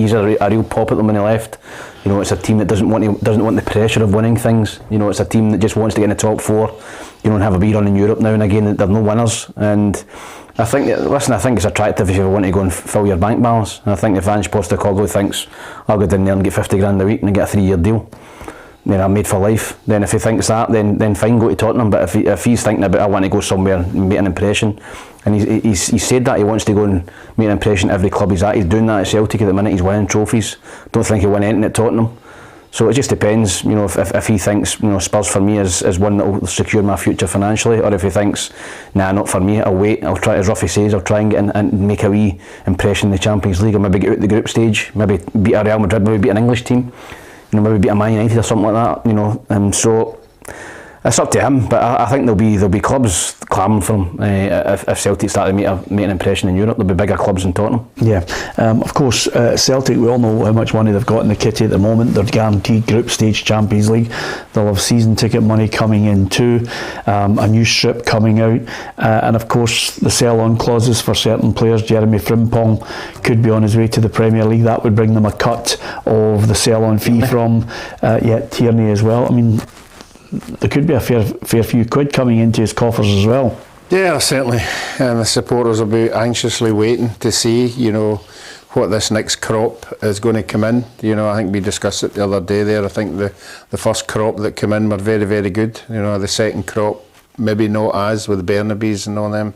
real pop at them when he left. It's a team that doesn't want the pressure of winning things. It's a team that just wants to get in the top four, and have a wee run in Europe now and again. They're no winners, and I think it's attractive if you want to go and fill your bank balance. And I think if Ange Postecoglou thinks I'll go down there and get 50 grand a week and get a 3-year deal, I'm made for life. Then if he thinks that, then fine, go to Tottenham. But if he's thinking about I want to go somewhere and make an impression, and he's said that he wants to go and make an impression at every club he's at. He's doing that at Celtic at the minute. He's winning trophies. Don't think he'll win anything at Tottenham. So it just depends, if he thinks, Spurs for me is one that will secure my future financially, or if he thinks, nah, not for me, I'll wait, I'll try, as Ruffy says, I'll try and get in and make a wee impression in the Champions League, or maybe get out the group stage, maybe beat a Real Madrid, maybe beat an English team, maybe beat a Man United or something like that, and so it's up to him. But I think there'll be clubs clamouring for him if Celtic start to make an impression in Europe. There'll be bigger clubs in Tottenham. Yeah, of course, Celtic, we all know how much money they've got in the kitty at the moment. They're guaranteed group stage Champions League. They'll have season ticket money coming in too, a new strip coming out, and of course the sell-on clauses for certain players. Jeremy Frimpong could be on his way to the Premier League. That would bring them a cut of the sell-on fee from Tierney as well. I mean, there could be a fair few quid coming into his coffers as well. Yeah, certainly. And the supporters will be anxiously waiting to see, what this next crop is going to come in. I think we discussed it the other day there. I think the first crop that came in were very, very good. The second crop, maybe not as, with Bernabes and all them.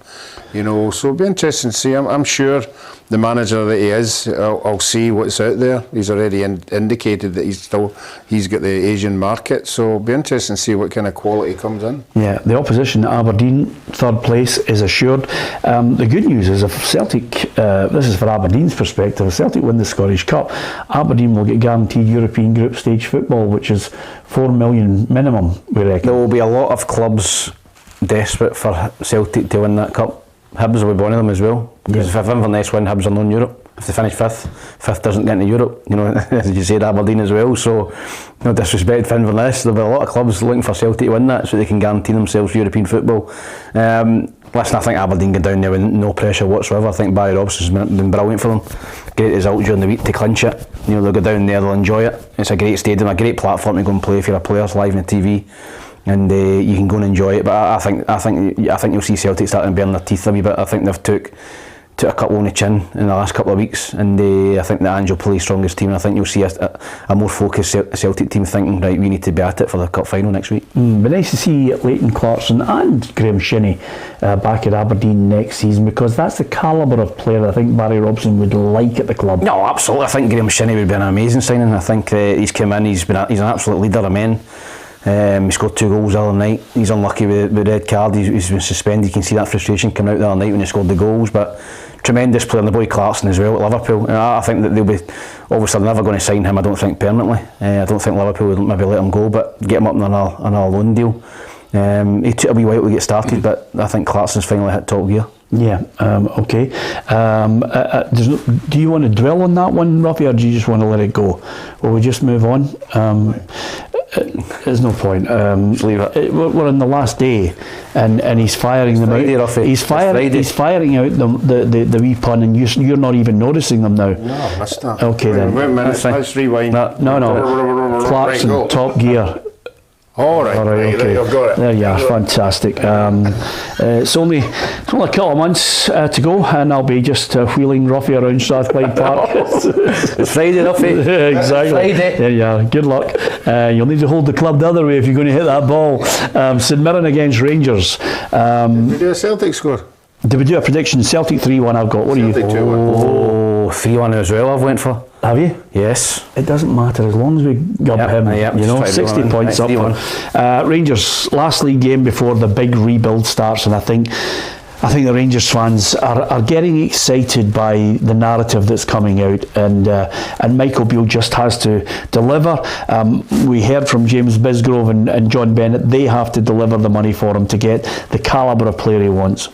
So it'll be interesting to see. I'm sure the manager that he is, I'll see what's out there. He's already indicated that he's got the Asian market, so it'll be interesting to see what kind of quality comes in. Yeah, the opposition, Aberdeen, third place is assured. The good news is if Celtic, this is for Aberdeen's perspective, if Celtic win the Scottish Cup, Aberdeen will get guaranteed European group stage football, which is 4 million minimum, we reckon. There will be a lot of clubs desperate for Celtic to win that cup. Hibs will be one of them as well, because if Inverness win, Hibs are not in Europe. if they finish fifth doesn't get into Europe. You know, as you said, Aberdeen as well. So, no disrespect for Inverness, there'll be a lot of clubs looking for Celtic to win that, so they can guarantee themselves European football. Listen, I think Aberdeen go down there with no pressure whatsoever. I think Barry Robson's been brilliant for them. Great result during the week to clinch it. You know, they'll go down there, they'll enjoy it. It's a great stadium, a great platform to go and play if you're a player live on the TV, and you can go and enjoy it. But I think you'll see Celtic starting to burn their teeth a wee bit. I think they've took a couple on the chin in the last couple of weeks, and I think that Ange will play strongest team, and I think you'll see a more focused Celtic team thinking, right, we need to be at it for the cup final next week. But nice to see Leighton Clarkson and Graham Shinney back at Aberdeen next season, because that's the calibre of player I think Barry Robson would like at the club. No, absolutely. I think Graham Shinney would be an amazing signing. I think he's come in, he's an absolute leader of men. He scored 2 goals the other night. He's unlucky with the red card. He's been suspended. You can see that frustration coming out the other night when he scored the goals. But tremendous player, and the boy Clarkson as well at Liverpool. And I think that they'll be obviously never going to sign him. I don't think permanently. I don't think Liverpool would maybe let him go, but get him up on a loan deal. He took a wee while to get started, but I think Clarkson's finally hit top gear. Yeah, okay. Do you want to dwell on that one, Ruffy, or do you just want to let it go? Or we just move on? There's no point. Leave it. We're on the last day, and he's firing them out. He's firing out the wee pun, and you're not even noticing them now. No, I missed that. Okay, then. Wait a minute, let's rewind. No. Clarkson, top gear. All right, okay. You've got it. There you are, fantastic. It's only a couple of months to go, and I'll be just wheeling Ruffy around Strathclyde Park. It's Friday, Ruffy. Exactly. Friday. There you are. Good luck. You'll need to hold the club the other way if you're going to hit that ball. St Mirren against Rangers. Did we do a Celtic score? Did we do a prediction? Celtic 3-1. I've got. What are you? Celtic 2-1. Oh, 3-1 as well. I've went for. Have you? Yes. It doesn't matter as long as we gub him. You know, 60 points up. Rangers last league game before the big rebuild starts, and I think the Rangers fans are getting excited by the narrative that's coming out, and Michael Beale just has to deliver. We heard from James Bisgrove and John Bennett. They have to deliver the money for him to get the calibre of player he wants.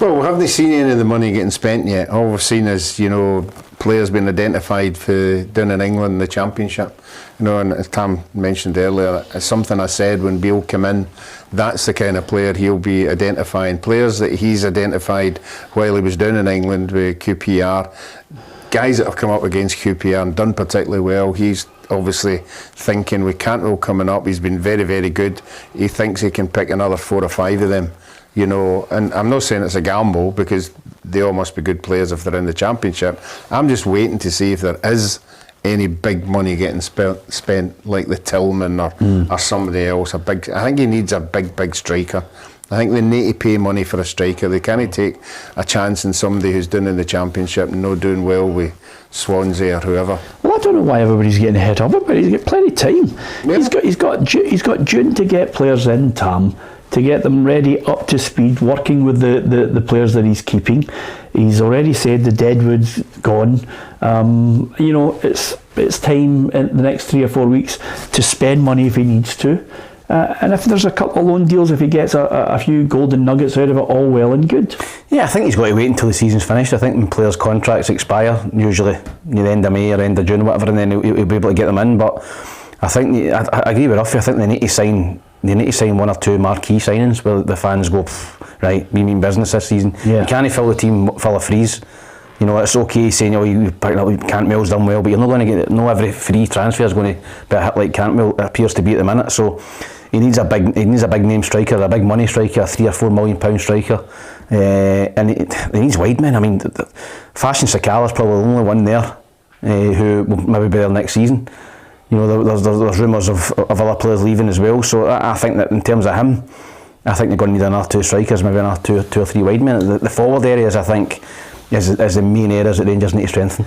Well, we haven't seen any of the money getting spent yet. All we've seen is, players being identified for down in England in the Championship. And as Tam mentioned earlier, it's something I said when Beale came in. That's the kind of player he'll be identifying. Players that he's identified while he was down in England with QPR. Guys that have come up against QPR and done particularly well. He's obviously thinking with Cantwell coming up, he's been very, very good. He thinks he can pick another 4 or 5 of them. And I'm not saying it's a gamble, because they all must be good players if they're in the Championship. I'm just waiting to see if there is any big money getting spent like the Tillman or somebody else. I think he needs a big striker. I think they need to pay money for a striker. They can't take a chance in somebody who's doing in the Championship and not doing well with Swansea or whoever. Well, I don't know why everybody's getting hit up, but he's got plenty of time. Yeah. He's got June to get players in, Tam, to get them ready, up to speed, working with the players that he's keeping. He's already said the Deadwood's gone. It's time in the next 3 or 4 weeks to spend money if he needs to. And if there's a couple of loan deals, if he gets a few golden nuggets out of it, all well and good. Yeah, I think he's got to wait until the season's finished. I think when players' contracts expire, usually near the end of May or end of June, whatever, and then he'll be able to get them in. But I think I agree with Ruffy. I think they need to sign 1 or 2 marquee signings where the fans go, right, we mean business this season. Yeah. You can't fill the team full of frees. It's okay saying, you picked up Cantwell's done well, but you're not going to get, every free transfer is going to be a hit like Cantwell appears to be at the minute. So he needs a big name striker, a big money striker, a £3 or £4 million striker, and he needs wide men. I mean, Fashion Sakala's probably the only one there who will maybe be there next season. There's rumours of other players leaving as well. So I think that in terms of him, I think they're going to need another 2 strikers, maybe another 2 or 3 wide men. The forward areas, I think, is the main areas that Rangers need to strengthen.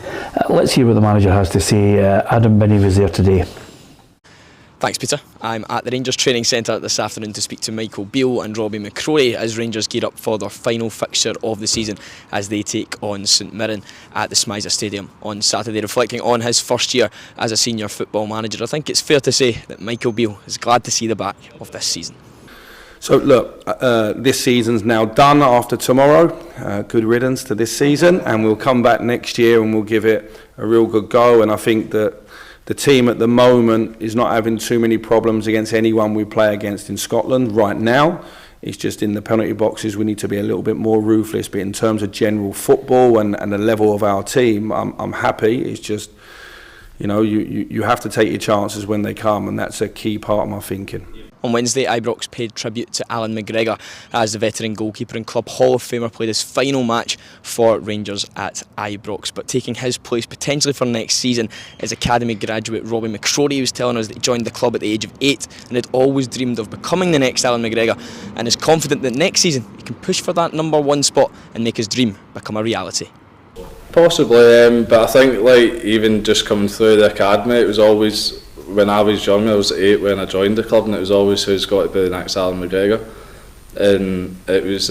Let's hear what the manager has to say. Adam Binney was there today. Thanks, Peter. I'm at the Rangers training centre this afternoon to speak to Michael Beale and Robbie McCrory as Rangers gear up for their final fixture of the season as they take on St Mirren at the Smizer Stadium on Saturday. Reflecting on his first year as a senior football manager, I think it's fair to say that Michael Beale is glad to see the back of this season. So look, this season's now done after tomorrow. Good riddance to this season, and we'll come back next year and we'll give it a real good go. And I think that the team at the moment is not having too many problems against anyone we play against in Scotland right now. It's just in the penalty boxes we need to be a little bit more ruthless. But in terms of general football and the level of our team, I'm happy. It's just, you know, you have to take your chances when they come, and that's a key part of my thinking. On Wednesday, Ibrox paid tribute to Alan McGregor as the veteran goalkeeper and Club Hall of Famer played his final match for Rangers at Ibrox. But taking his place potentially for next season is academy graduate Robbie McCrory. He was telling us that he joined the club at the age of 8 and had always dreamed of becoming the next Alan McGregor, and is confident that next season he can push for that #1 spot and make his dream become a reality. Possibly, but I think like even just coming through the academy, it was always, when I was young, I was 8 when I joined the club, and it was always who's got to be the next Alan McGregor. And it was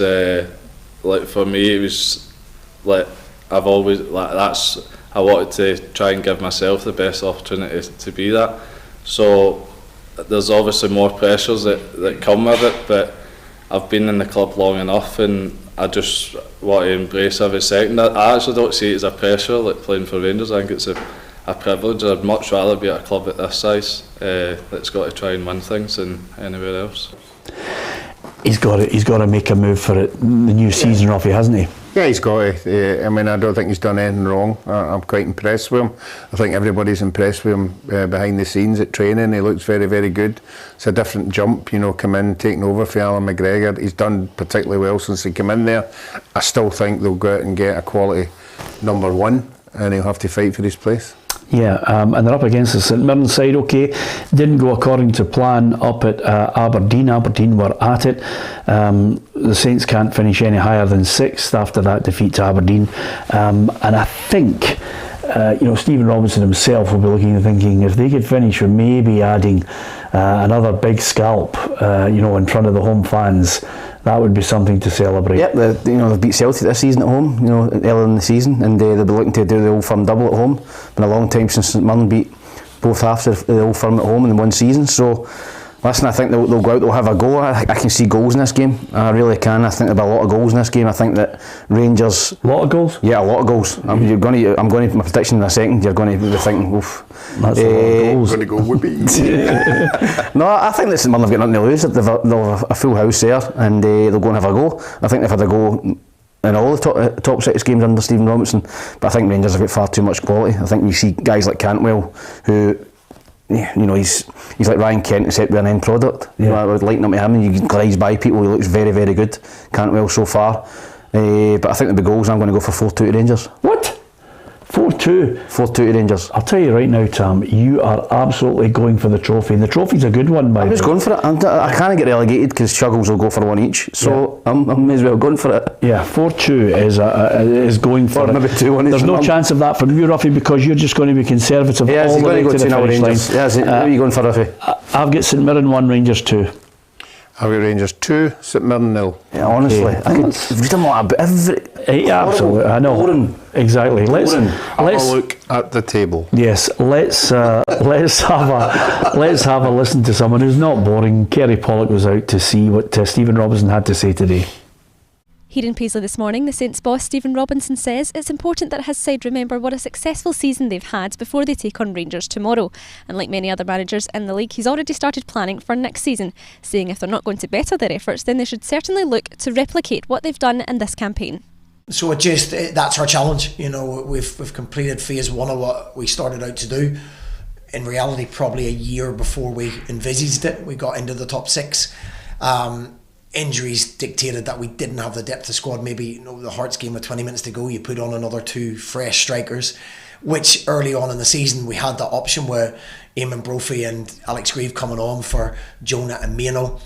like for me, it was like I've always I wanted to try and give myself the best opportunity to be that. So there's obviously more pressures that come with it, but I've been in the club long enough, and I just want to embrace every second. I actually don't see it as a pressure like playing for Rangers. I think it's a privilege. I'd much rather be at a club at this size that's got to try and win things than anywhere else. He's got to make a move for it the new season, Ruffy, hasn't he? Yeah, he's got to. I mean, I don't think he's done anything wrong. I'm quite impressed with him. I think everybody's impressed with him behind the scenes at training. He looks very, very good. It's a different jump, you know, come in, taking over for Alan McGregor. He's done particularly well since he came in there. I still think they'll go out and get a quality #1, and he'll have to fight for his place. Yeah, and they're up against the St Mirren side. Okay, didn't go according to plan up at Aberdeen. Aberdeen were at it. The Saints can't finish any higher than 6th after that defeat to Aberdeen. And I think, Stephen Robinson himself will be looking and thinking if they could finish with maybe adding another big scalp, in front of the home fans, that would be something to celebrate. Yep, they've beat Celtic this season at home, earlier in the season, and they'll be looking to do the Old Firm double at home. Been a long time since St Mirren beat both halves of the Old Firm at home in one season. So, listen, I think they'll go out, they'll have a go. I can see goals in this game. I really can. I think there'll be a lot of goals in this game. I think that Rangers... A lot of goals? Yeah, a lot of goals. I'm going to my prediction in a second. You're going to be thinking, oof. That's a lot of goals. Going to go whoopee. No, I think that St Mirren have got nothing to lose. They'll have a full house there, and they'll go and have a go. I think they've had a go in all the top 6 games under Stephen Robinson, but I think Rangers have got far too much quality. I think you see guys like Cantwell, who... he's like Ryan Kent except with an end product. I would liken him to him, and you can glaze by people. He looks very, very good, Cantwell, so far. But I think there'll be goals. I'm going to go for 4-2 to Rangers. What? 4-2? 4-2 to Rangers. I'll tell you right now, Tam, you are absolutely going for the trophy, and the trophy's a good one, by the way. I'm just going for it. I can't get relegated because Shuggles will go for one each, so I'm as well going for it. Yeah, 4-2 is going for it. Maybe 2-1. There's no chance of that from you, Ruffy, because you're just going to be conservative all the way to the finish line. Yeah, who are you going for, Ruffy? I've got St Mirren 1, Rangers 2. I've got Rangers 2, St Mirren 0. Yeah, honestly, I could read them all about every... Yeah, absolutely, I know. Boring. Exactly. Let's have a look at the table. Yes, let's have a listen to someone who's not boring. Kerry Pollock was out to see what Stephen Robinson had to say today. Here in Paisley this morning, the Saints boss Stephen Robinson says it's important that his side remember what a successful season they've had before they take on Rangers tomorrow. And like many other managers in the league, he's already started planning for next season, saying if they're not going to better their efforts, then they should certainly look to replicate what they've done in this campaign. So that's our challenge. We've completed phase 1 of what we started out to do. In reality, probably a year before we envisaged it, we got into the top 6. Injuries dictated that we didn't have the depth of squad. Maybe the Hearts game with 20 minutes to go, you put on another 2 fresh strikers, which early on in the season we had that option where Eamon Brophy and Alex Grieve coming on for Jonah and Maino.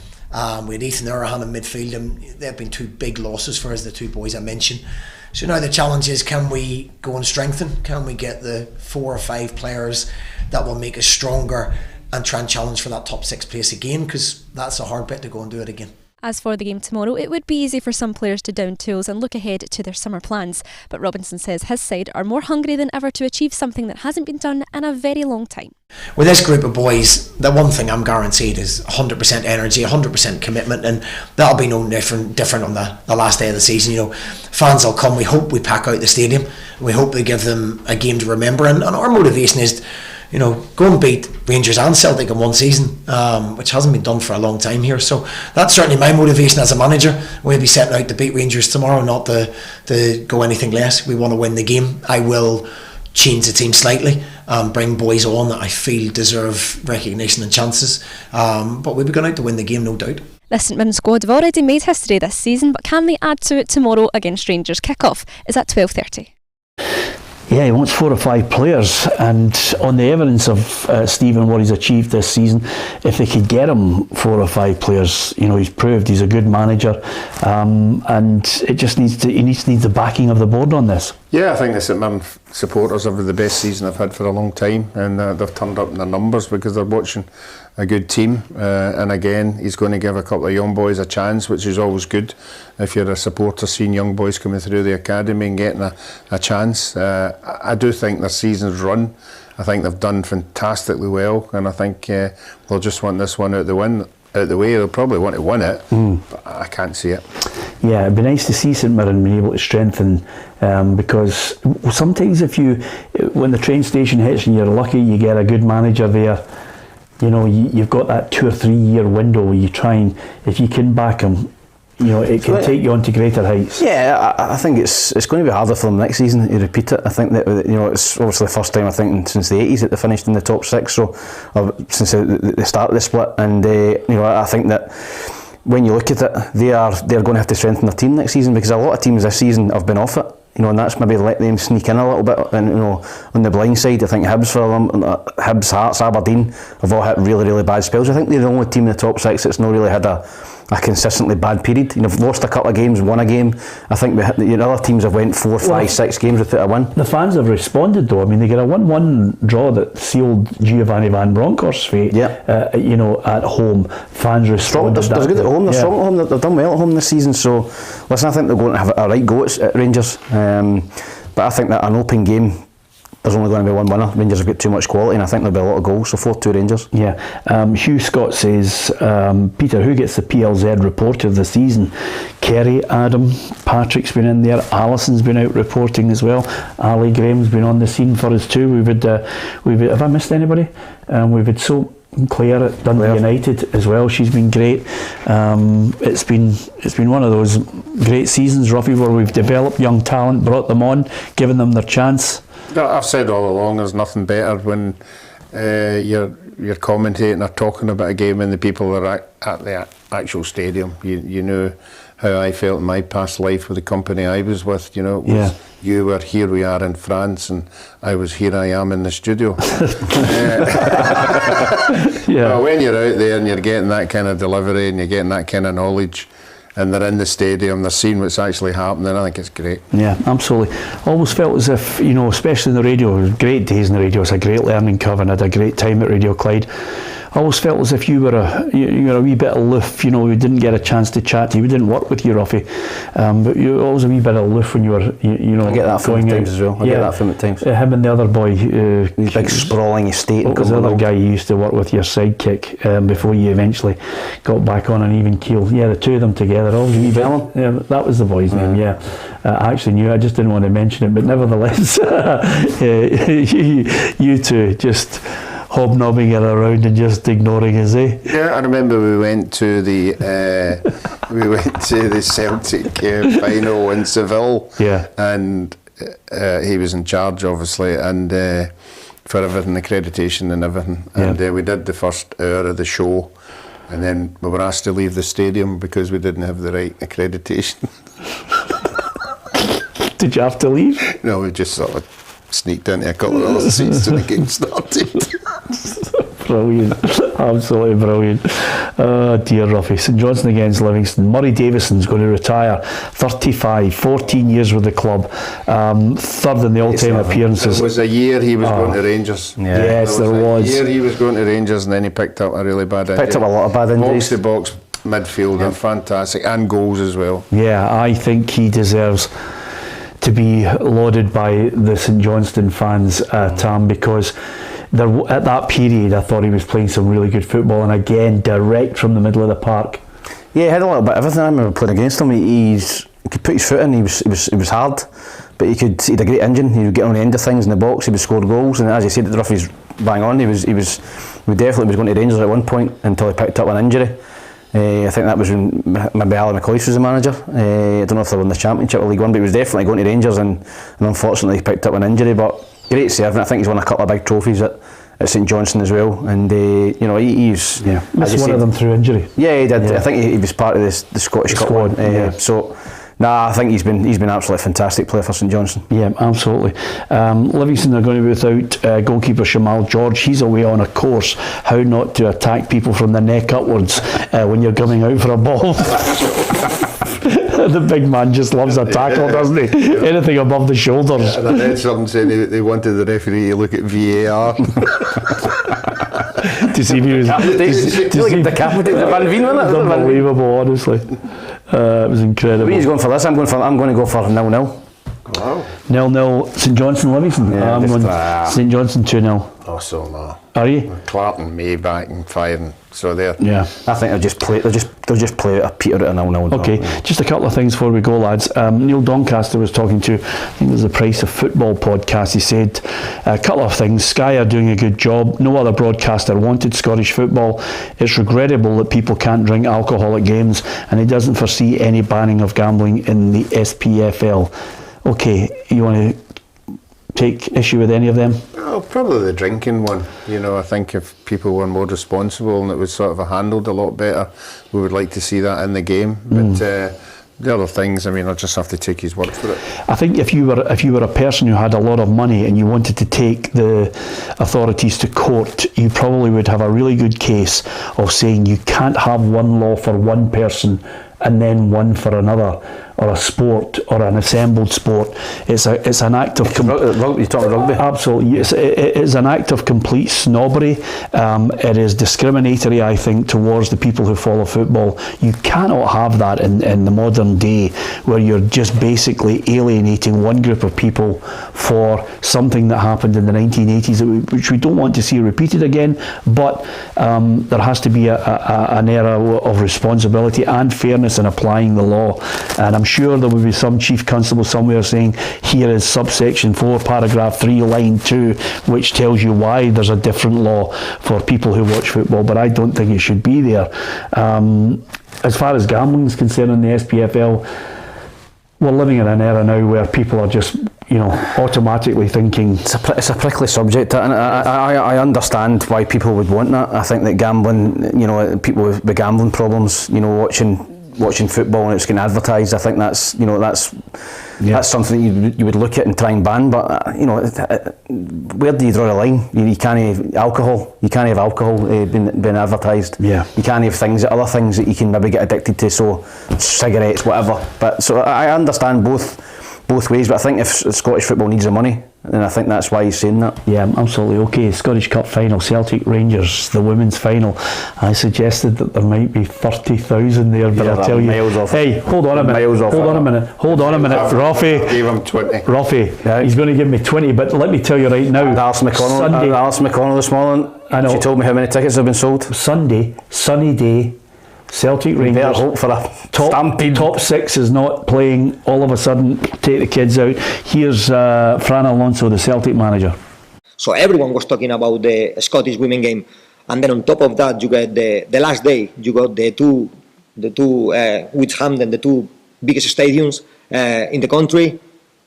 We had Ethan Urahan in midfield, and they've been 2 big losses for us, the 2 boys I mentioned. So now the challenge is, can we go and strengthen? Can we get the 4 or 5 players that will make us stronger and try and challenge for that top 6 place again? Because that's a hard bit to go and do it again. As for the game tomorrow, it would be easy for some players to down tools and look ahead to their summer plans. But Robinson says his side are more hungry than ever to achieve something that hasn't been done in a very long time. With this group of boys, the one thing I'm guaranteed is 100% energy, 100% commitment, and that'll be no different on the last day of the season. You know, fans will come. We hope we pack out the stadium. We hope they give them a game to remember, and our motivation is, you know, go and beat Rangers and Celtic in one season, which hasn't been done for a long time here. So that's certainly my motivation as a manager. We'll be setting out to beat Rangers tomorrow, not to go anything less. We want to win the game. I will change the team slightly, bring boys on that I feel deserve recognition and chances, but we'll be going out to win the game, no doubt. The St Mirren squad have already made history this season, but can they add to it tomorrow against Rangers? Kick-off is at 12:30. Yeah, he wants 4 or 5 players, and on the evidence of Stephen, what he's achieved this season, if they could get him 4 or 5 players, you know, he's proved he's a good manager, and it just needs the backing of the board on this. Yeah, I think the St Mirren supporters have the best season I've had for a long time, and they've turned up in their numbers because they're watching a good team, and again he's going to give a couple of young boys a chance, which is always good if you're a supporter, seeing young boys coming through the academy and getting a chance. I do think their season's run, I think they've done fantastically well, and I think they'll just want this one out the way. They'll probably want to win it, but I can't see it. Yeah, it'd be nice to see St Mirren being able to strengthen, because sometimes when the train station hits and you're lucky, you get a good manager there. You know, you've got that 2 or 3 year window where you try and, if you can back them, you know, it can take you on to greater heights. Yeah, I think it's going to be harder for them next season to repeat it. I think that, you know, it's obviously the first time, I think, since the 80s that they finished in the top 6, so since the start of the split, and you know, I think that when you look at it, they're going to have to strengthen their team next season, because a lot of teams this season have been off it. You know, and that's maybe let them sneak in a little bit. And, you know, on the blind side, I think Hibs, Hearts, Aberdeen have all had really, really bad spells. I think they're the only team in the top 6 that's not really had a consistently bad period. You know, they've lost a couple of games, won a game. I think other teams have went 4, 5, 6 games without a win. The fans have responded though. I mean, they got a 1-1 draw that sealed Giovanni Van Bronckhorst's fate. Yeah. You know, at home, fans responded. They're good at home. They're strong at home. They've done well at home this season. So, listen, I think they're going to have a right go at Rangers. But I think that an open game, there's only going to be one winner. Rangers have got too much quality, and I think there'll be a lot of goals, so 4-2 Rangers. Yeah. Hugh Scott says, Peter, who gets the PLZ reporter of the season? Kerry, Adam, Patrick's been in there, Alison's been out reporting as well, Ali Graham's been on the scene for us too. We've had, have I missed anybody? We've had Claire at Dundee United as well. She's been great. It's been one of those great seasons, Ruffy, where we've developed young talent, brought them on, given them their chance. I've said all along, there's nothing better when you're commentating or talking about a game and the people are at the actual stadium. You know how I felt in my past life with the company I was with. You know, you were here, we are in France, and I was here, I am in the studio. Well, when you're out there and you're getting that kind of delivery and you're getting that kind of knowledge, and they're in the stadium, they're seeing what's actually happening, I think it's great. Yeah, absolutely. Always felt as if, you know, especially in the radio, great days in the radio, it's a great learning curve, and I had a great time at Radio Clyde. I always felt as if you were a wee bit aloof, you know, we didn't get a chance to chat to you, we didn't work with you, Ruffy, but you were always a wee bit aloof when you were, you know, I get that from at times as well. I get that from at times. Him and the other boy, his big sprawling estate. What was the other guy you used to work with, your sidekick, before you eventually got back on an even keel? Yeah, the two of them together, always a wee bit. Yeah, that was the boy's name. Yeah, I actually knew. I just didn't want to mention it, but nevertheless, you two just hobnobbing it around and just ignoring us, eh? Yeah, I remember we went to the Celtic final in Seville. Yeah, and he was in charge, obviously, and for everything, accreditation and everything. And we did the first hour of the show, and then we were asked to leave the stadium because we didn't have the right accreditation. Did you have to leave? No, we just sort of sneaked into a couple of other seats till the game started. Brilliant, absolutely brilliant. Oh dear, Ruffy. St Johnstone against Livingston. Murray Davison's going to retire, 35, 14 years with the club, third in the all-time appearances. There was a year he was going to Rangers. Yeah. Yes, there was. A year he was going to Rangers, and then he picked up a really bad injury. Picked up a lot of bad injuries. Box to box midfield, and fantastic, and goals as well. Yeah, I think he deserves to be lauded by the St Johnstone fans, Tam, because at that period, I thought he was playing some really good football, and again, direct from the middle of the park. Yeah, he had a little bit of everything. I remember playing against him. He could put his foot in. He was hard, but he had a great engine. He would get on the end of things in the box. He would score goals, and as you said, the roughies bang on. He definitely was going to Rangers at one point until he picked up an injury. I think that was when maybe Alan McLeish was the manager. I don't know if they won the Championship or League One, but he was definitely going to Rangers, and unfortunately he picked up an injury. But great servant. I think he's won a couple of big trophies at St Johnstone as well, and he's missed one of them through injury. Yeah, he did. Yeah. I think he was part of the Scottish Cup one. So. I think he's been absolutely fantastic player for St Johnstone. Yeah, absolutely. Livingston are going to be without goalkeeper Shamal George. He's away on a course how not to attack people from the neck upwards when you're coming out for a ball. The big man just loves a tackle, doesn't he? Anything above the shoulders. And I read something saying they wanted the referee to look at VAR. To see if he was decapitated Van Veen, wasn't it? Unbelievable, honestly. It was incredible. He's going for this. I'm going to go for 0-0. Wow. 0-0 St Johnstone Livingston. Yeah, I'm going St Johnstone 2-0. Oh, so no. Are you? Clark and Mayback and firing. So there. Yeah. I think they'll just play a Peter at a 0-0. Okay. Just a couple of things before we go, lads. Neil Doncaster was talking to, I think it was the Price of Football podcast. He said a couple of things. Sky are doing a good job. No other broadcaster wanted Scottish football. It's regrettable that people can't drink alcohol at games, and he doesn't foresee any banning of gambling in the SPFL. Okay, you want to take issue with any of them? Oh, probably the drinking one. I think if people were more responsible and it was sort of handled a lot better, we would like to see that in the game. But the other things, I'll just have to take his word for it. I think if you were a person who had a lot of money and you wanted to take the authorities to court, you probably would have a really good case of saying you can't have one law for one person and then one for another, or a sport, or an assembled sport. It's an act of you're talking rugby. Absolutely, it's an act of complete snobbery. It is discriminatory, I think, towards the people who follow football. You cannot have that in the modern day, where you're just basically alienating one group of people for something that happened in the 1980s, which we don't want to see repeated again. But there has to be an era of responsibility and fairness in applying the law, and I'm sure there will be some chief constable somewhere saying here is subsection 4 paragraph 3 line 2 which tells you why there's a different law for people who watch football, but I don't think it should be there. As far as gambling is concerned in the SPFL, we're living in an era now where people are just automatically thinking it's a prickly subject, and I understand why people would want that. I think that gambling, people with gambling problems, watching football and it's getting advertised, I think that's something you would look at and try and ban. But where do you draw the line? You can't have alcohol. You can't have alcohol being advertised. Yeah. You can't have other things that you can maybe get addicted to. So cigarettes, whatever. But so I understand both ways. But I think if Scottish football needs the money, then I think that's why he's saying that. Yeah, absolutely. Okay, Scottish Cup final, Celtic Rangers, the women's final. I suggested that there might be 30,000 there, but I'll tell you. Hey, hold on a minute. Hold on a minute. Rafi. Gave him 20. Rafi, he's going to give me 20, but let me tell you right now. Alison McConnell this morning. I know. She told me how many tickets have been sold. Sunday, sunny day. Celtic Rangers hope for a top 6 is not playing. All of a sudden, take the kids out. Here's Fran Alonso, the Celtic manager. So everyone was talking about the Scottish women game, and then on top of that, you get the last day. You got the two Withampton, the two biggest stadiums in the country.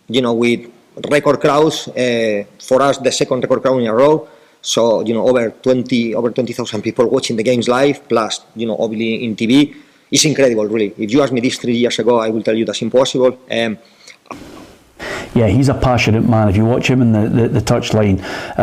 With record crowds. For us, the second record crowd in a row. So over 20,000 people watching the games live, plus obviously in TV. It's incredible, really. If you asked me this 3 years ago, I will tell you that's impossible. Yeah, he's a passionate man. If you watch him in the touchline,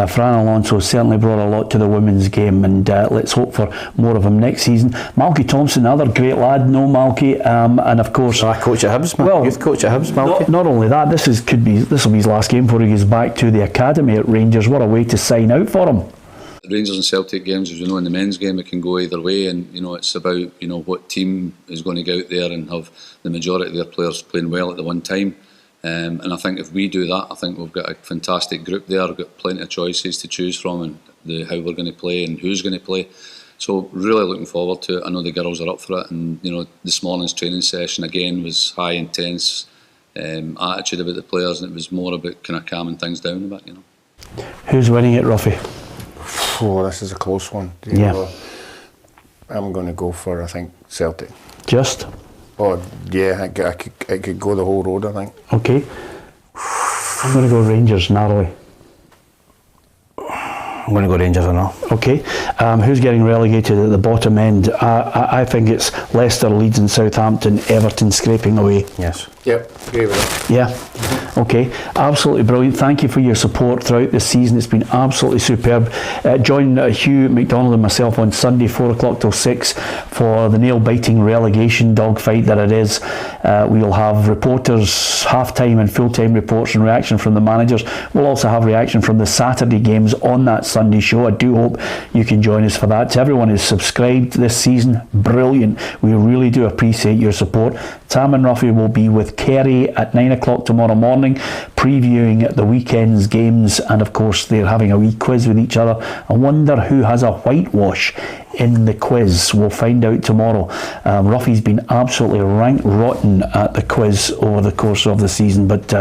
Fran Alonso certainly brought a lot to the women's game, and let's hope for more of him next season. Malky Thompson, another great lad. No Malky, and of course, coach at Hibs, youth coach at Hibs. Malky. Not only that, this will be his last game before he goes back to the academy at Rangers. What a way to sign out for him. Rangers and Celtic games, as you know, in the men's game, it can go either way, and it's about what team is going to go out there and have the majority of their players playing well at the one time. And I think if we do that, I think we've got a fantastic group there. We've got plenty of choices to choose from, and how we're going to play and who's going to play. So really looking forward to it. I know the girls are up for it, and this morning's training session again was high intense attitude about the players, and it was more about kind of calming things down a bit. Who's winning it, Ruffy? Oh, this is a close one. I'm going to go for, I think, Celtic. Just? Oh yeah, it could go the whole road, I think. Okay. I'm going to go Rangers narrowly. I'm going to go Rangers or no. Okay. Who's getting relegated at the bottom end? I think it's Leicester, Leeds and Southampton, Everton scraping away. Yes. Yep, agree with that. Yeah. Okay. Absolutely brilliant. Thank you for your support throughout the season. It's been absolutely superb. Join Hugh McDonald and myself on Sunday, 4 o'clock till 6 for the nail-biting relegation dogfight that it is. We'll have reporters, half-time and full-time reports and reaction from the managers. We'll also have reaction from the Saturday games on that Sunday show. I do hope you can join us for that. To everyone who's subscribed this season, brilliant. We really do appreciate your support. Tam and Ruffy will be with Kerry at 9 o'clock tomorrow morning, previewing the weekend's games, and of course they're having a wee quiz with each other. I wonder who has a whitewash in the quiz. We'll find out tomorrow. Ruffy's been absolutely rank rotten at the quiz over the course of the season, but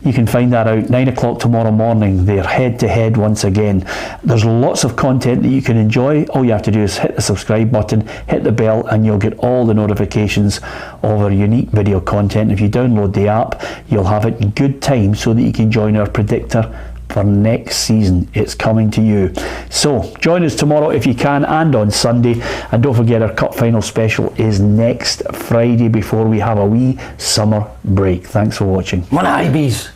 you can find that out 9 o'clock tomorrow morning. They're head to head once again. There's lots of content that you can enjoy. All you have to do is hit the subscribe button, hit the bell, and you'll get all the notifications of our unique video content. If you download the app, you'll have it in good time so that you can join our predictor for next season. It's coming to you. So join us tomorrow if you can, and on Sunday. And don't forget, our cup final special is next Friday before we have a wee summer break. Thanks for watching. One Ibies.